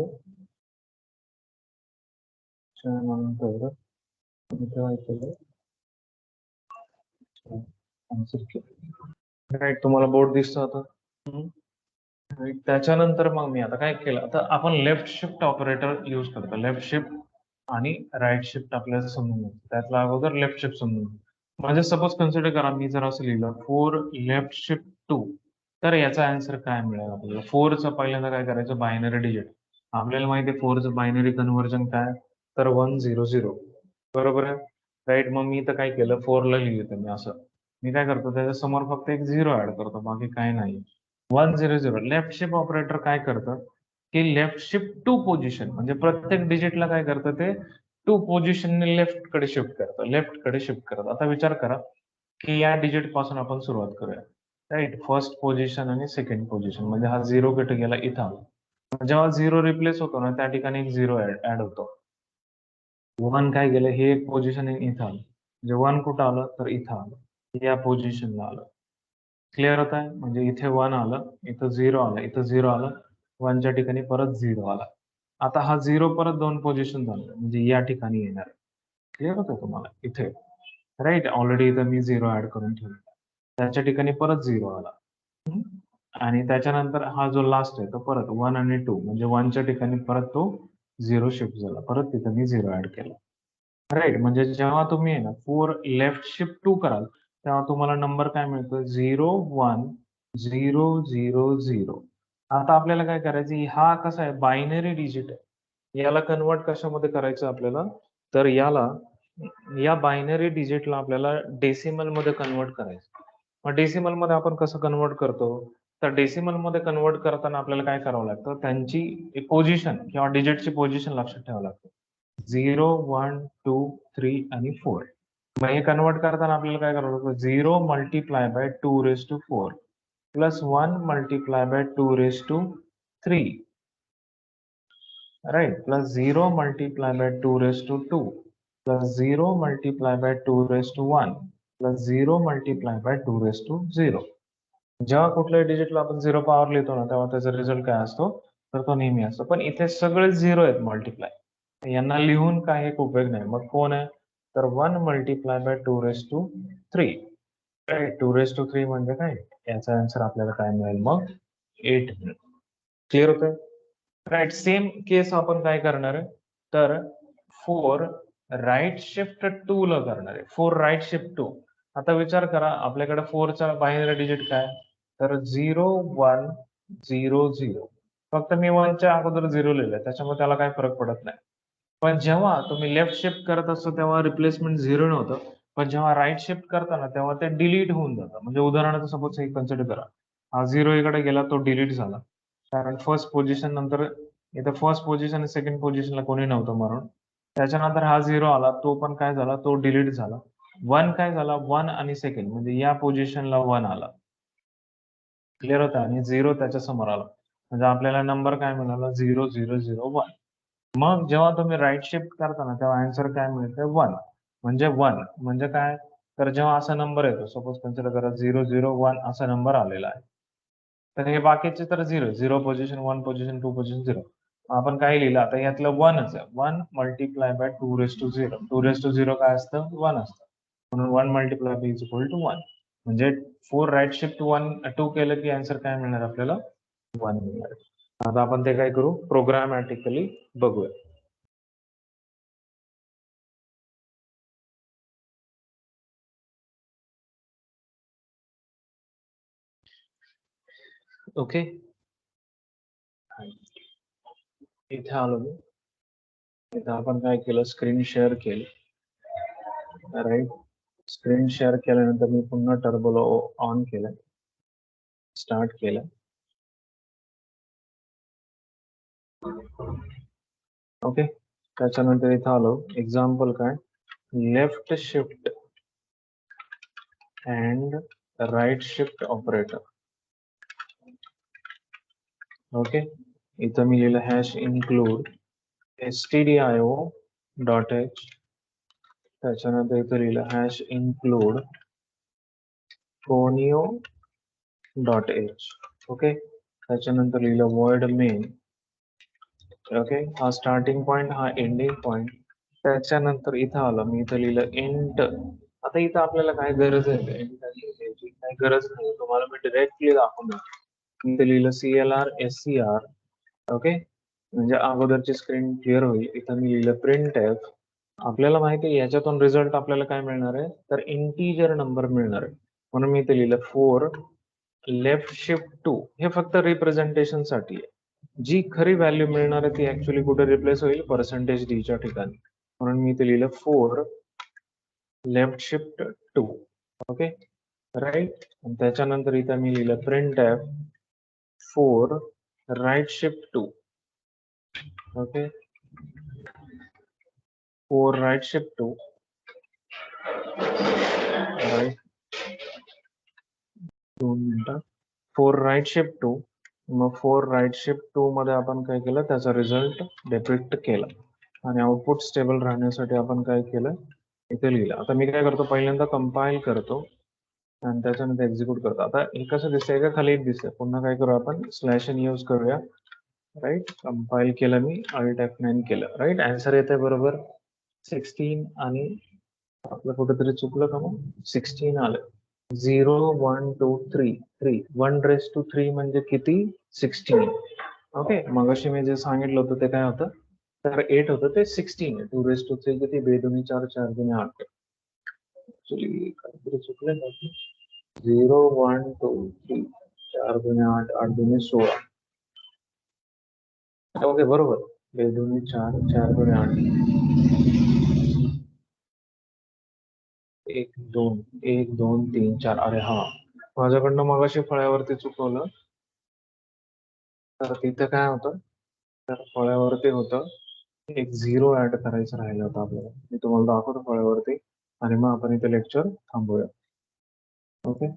नंतर काय केलं, राईट, तुम्हाला बोर्ड दिसतो आता. त्याच्यानंतर मग मी आता काय केलं, आता आपण लेफ्ट शिफ्ट ऑपरेटर यूज करतो. लेफ्ट शिफ्ट आणि राईट शिफ्ट आपल्याला समजून घ्यायचं. त्यातला अगोदर लेफ्ट शिफ्ट समजून घ्या. म्हणजे सपोज कन्सिडर करा, मी जर असं लिहिलं 4 लेफ्ट शिफ्ट 2, तर याचा आन्सर काय मिळेल आपल्याला. 4चं पहिल्यांदा काय करायचं, बायनरी डिजिट. आपल्याला माहिती आहे 4चं बायनरी कन्व्हर्जन काय, तर 100, बरोबर आहे, राईट. मग मी तर काय केलं, 4ला लिहितो मी असं. मी काय करतो, त्याच्या समोर फक्त एक 0 ऍड करतो, बाकी काय नाही. 100. लेफ्ट शिफ्ट ऑपरेटर काय करतं, की लेफ्ट शिफ्ट टू पोझिशन म्हणजे प्रत्येक डिजिटला काय करतं, ते टू पोझिशनने लेफ्ट कडे शिफ्ट करतं, लेफ्ट कडे शिफ्ट करतं. आता विचार करा की या डिजिट पासून आपण सुरुवात करूया, राईट. फर्स्ट पोझिशन आणि सेकंड पोझिशन म्हणजे हा 0 कुठे गेला, इथं आला. जेव्हा 0 रिप्लेस होतो ना, त्या ठिकाणी एक 0 ऍड होतो. 1 काय गेलं, हे एक पोझिशन इथं आलं, म्हणजे 1 कुठं आलं, तर इथं आलं, या पोझिशनला आलं. क्लिअर होत आहे, म्हणजे इथे 1 आलं, इथं 0 आलं, इथं 0 आलं, 1च्या ठिकाणी परत 0 आला. आता हा 0 परत 2 पोझिशन झाला म्हणजे या ठिकाणी येणार. क्लिअर होतं तुम्हाला इथे, राईट? ऑलरेडी इथं मी 0 ऍड करून ठेवला. त्याच्या ठिकाणी परत 0 आला. आणि त्याच्यानंतर हा जो लास्ट आहे तो परत 1 आणि 2 म्हणजे 1च्या ठिकाणी परत तो 0 शिफ्ट झाला. परत तिथं मी 0 ऍड केला. राईट? म्हणजे जेव्हा तुम्ही आहे ना 4 लेफ्ट शिफ्ट 2 कराल, तेव्हा तुम्हाला नंबर काय मिळतो 0, 1, 0, 0, 0. आता आपल्याला काय करायचं, हा कसा आहे बायनरी डिजिट आहे. याला कन्व्हर्ट कशामध्ये करायचं आपल्याला, तर या बायनरी डिजिटला आपल्याला डेसिमल मध्ये कन्व्हर्ट करायचं. मग डेसिमल मध्ये आपण कसं कन्व्हर्ट करतो, तर डेसिमल मध्ये कन्व्हर्ट करताना आपल्याला काय करावं लागतं, त्यांची पोझिशन किंवा डिजिटची पोझिशन लक्षात ठेवावं लागतं. 0, 1, 2, 3 आणि 4. मग हे कन्व्हर्ट करताना आपल्याला काय करावं लागतं, 0 multiply by 2⁴ plus 1 multiply bye 2⁵, right? Plus 0 multiply by 2⁵ plus 0 multiply by 2⁵ plus 0 multiply by 2⁵. जेव्हा कुठल्याही डिजिटला आपण 0 पॉवर लिहितो ना, तेव्हा त्याचा रिझल्ट काय असतो, तर तो नेहमी असतो. पण इथे सगळे 0 आहेत मल्टिप्लाय. यांना लिहून काही एक उपयोग नाही. मग कोण आहे, तर 1 मल्टिप्लाय बाय 2⁵. राईट? 2⁵ म्हणजे काय? याचा आन्सर आपल्याला काय मिळेल मग 8 मिळेल. क्लिअर होतंय? राइट. सेम केस आपण काय करणार आहे, तर 4 राइट शिफ्ट 2 ला करणार आहे. 4 राइट शिफ्ट 2. आता विचार करा, आपल्याकडे 4 चा बायनरी डिजिट काय, तर 0, 1, 0, 0. फक्त मी 1 च्या अगोदर 0 लिहिलंय, त्याच्यामुळे त्याला काही फरक पडत नाही. पण जेव्हा तुम्ही लेफ्ट शिफ्ट करत असतो तेव्हा रिप्लेसमेंट 0 नव्हतं. पण जेव्हा राइट शिफ्ट करता तेव्हा ते डिलीट होऊन जातं. म्हणजे उदाहरणार्थ सपोज हे कन्सिडर करा. हा 0 इकडे गेला, तो डिलीट झाला. कारण फर्स्ट पोझिशन नंतर इथं फर्स्ट पोझिशन आणि सेकंड पोझिशनला कोणी नव्हतं म्हणून. त्याच्यानंतर हा 0 आला, तो पण काय झाला, तो डिलीट झाला. 1 काय झाला, 1 आणि सेकंड म्हणजे या पोझिशनला 1 आला. क्लिअर होतं आणि 0 त्याच्या समोर आला. म्हणजे आपल्याला नंबर काय मिळाला 0, 0, 0, 1. मग जेव्हा तुम्ही राइट शिफ्ट करता ना, तेव्हा आन्सर काय मिळतं 1. म्हणजे 1 म्हणजे काय? तर जेव्हा असा नंबर येतो, सपोज कन्सिडर करा 0, 0, 1 असा नंबर आलेला आहे. तर हे बाकीचे तर 0, 0 पोझिशन, 1 पोझिशन, 2 पोझिशन 0. आपण काय लिहिलं आता यातलं 1च आहे. 1 मल्टिप्लाय बाय 2⁵. 2⁵ काय असतं? 1 असतं. म्हणून 1 multiply by is equal to 1. म्हणजे 4 राइट शिफ्ट 2 केलं की आन्सर काय मिळणार आपल्याला 1 मिळणार. आता आपण ते काय करू, प्रोग्रामॅटिकली बघूया. ओके. इथे आलो मी. इथं आपण काय केलं, स्क्रीन शेअर केली. राईट? स्क्रीन शेअर केल्यानंतर मी पुन्हा टर्बोला ऑन केलं. स्टार्ट केलं. ओके. त्याच्यानंतर इथं आलो. एक्झाम्पल काय, left shift and right shift operator. Okay. इथं मी लिहिलं हॅश इन्क्लूड stdio.h. त्याच्यानंतर इथं लिहिलं हॅश इन्क्लूड conio.h. ओके. त्याच्यानंतर लिहिलं void main. ओके. हा स्टार्टिंग पॉइंट, हा एंडिंग पॉइंट. त्याच्यानंतर इथं आलं, मी इथं लिहिलं इंट. आता इथं आपल्याला काय गरज आहे काय गरज नाही, तुम्हाला मी डिरेक्टली दाखवणार. इथं लिहिलं CLR SCR. ओके. म्हणजे अगोदरची स्क्रीन क्लिअर होईल. इथं मी लिहिलं प्रिंट एफ. आपल्याला माहिती आहे याच्यातून रिझल्ट आपल्याला काय मिळणार आहे, तर इंटिजर नंबर मिळणार आहे. म्हणून मी इथे लिहिलं 4 लेफ्ट शिफ्ट 2. हे फक्त रिप्रेझेंटेशन साठी आहे. जी खरी व्हॅल्यू मिळणार आहे ती ऍक्च्युली कुठे रिप्लेस होईल, पर्सेंटेज डी च्या ठिकाणी. म्हणून मी इथे लिहिलं 4 लेफ्ट शिफ्ट 2. ओके. राईट. त्याच्यानंतर इथं मी लिहिलं print f 4 right shift 2. Okay. 4 right shift 2. Right. 2 मिनिटं. 4 राइट शिफ्ट 2. मग 4 राइट शिफ्ट 2 मध्ये आपण काय केलं, त्याचा रिझल्ट डिपिक्ट केला आणि आउटपुट स्टेबल राहण्यासाठी आपण काय केलं, इथे लिहिलं. आता मी काय करतो, पहिल्यांदा कंपाइल करतो आणि त्याच्यानंतर एक्झिक्यूट करतो. आता हे कसं दिसतंय का, खाली एक दिसतंय. पुन्हा काय करू आपण, स्लॅश एन यूज करूया राईट. कंपाईल केलं मी, Alt F9 केलं. राईट. आन्सर येत आहे बरोबर 16 आणि आपलं कुठेतरी चुकलं का मग? 16 आलं. 0 1 2 3 3 1 raised to 3 म्हणजे किती? 16. ओके. मगाशी मी जे सांगितलं होतं ते काय होतं? तर 8 होतं ते 16 आहे. 2 raised to 3 किती? 2 दुनी 4 4 दुनी 8. ऍक्च्युली काहीतरी चुकलं का? 0 1 2 3 4 दुनी 8 8 दुनी 16. ओके बरोबर. 2 दुनी 4 4 दुनी 8. 1 2 1 2 3 4. अरे हा, माझ्याकडनं मगाशी फळ्यावरती चुकवलं. तर तिथे काय होतं? तर फळ्यावरती होतं एक 0 ऍड करायचं राहिलं होतं आपल्याला. मी तुम्हाला दाखवतो फळ्यावरती आणि मग आपण इथे लेक्चर थांबूया. ओके.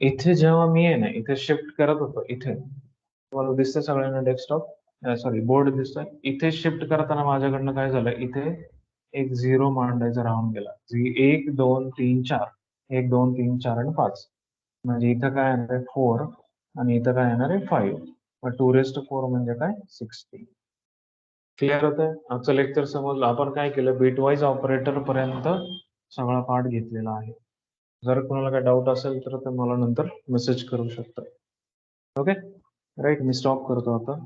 इथे जेव्हा मी आहे ना इथे शिफ्ट करत होतो, इथे तुम्हाला दिसतंय सगळ्यांना डेस्कटॉप, सॉरी बोर्ड दिसतोय. इथे शिफ्ट करताना माझ्याकडनं काय झालं, इथे एक 0 मांडायचा राहून गेला. 1 2 3 4 1 2 3 4 आणि 5. म्हणजे इथं काय येणार आहे 4 आणि इथं काय येणार आहे 5. मग 2 raised to 4 म्हणजे काय 16. क्लिअर होतंय? आजचं लेक्चर समजलं. आपण काय केलं, बिटवाईज ऑपरेटर पर्यंत सगळा पार्ट घेतलेला आहे. जर कोणाला काही डाऊट असेल तर ते मला नंतर मेसेज करू शकता. ओके. राईट. मी स्टॉप करतो आता.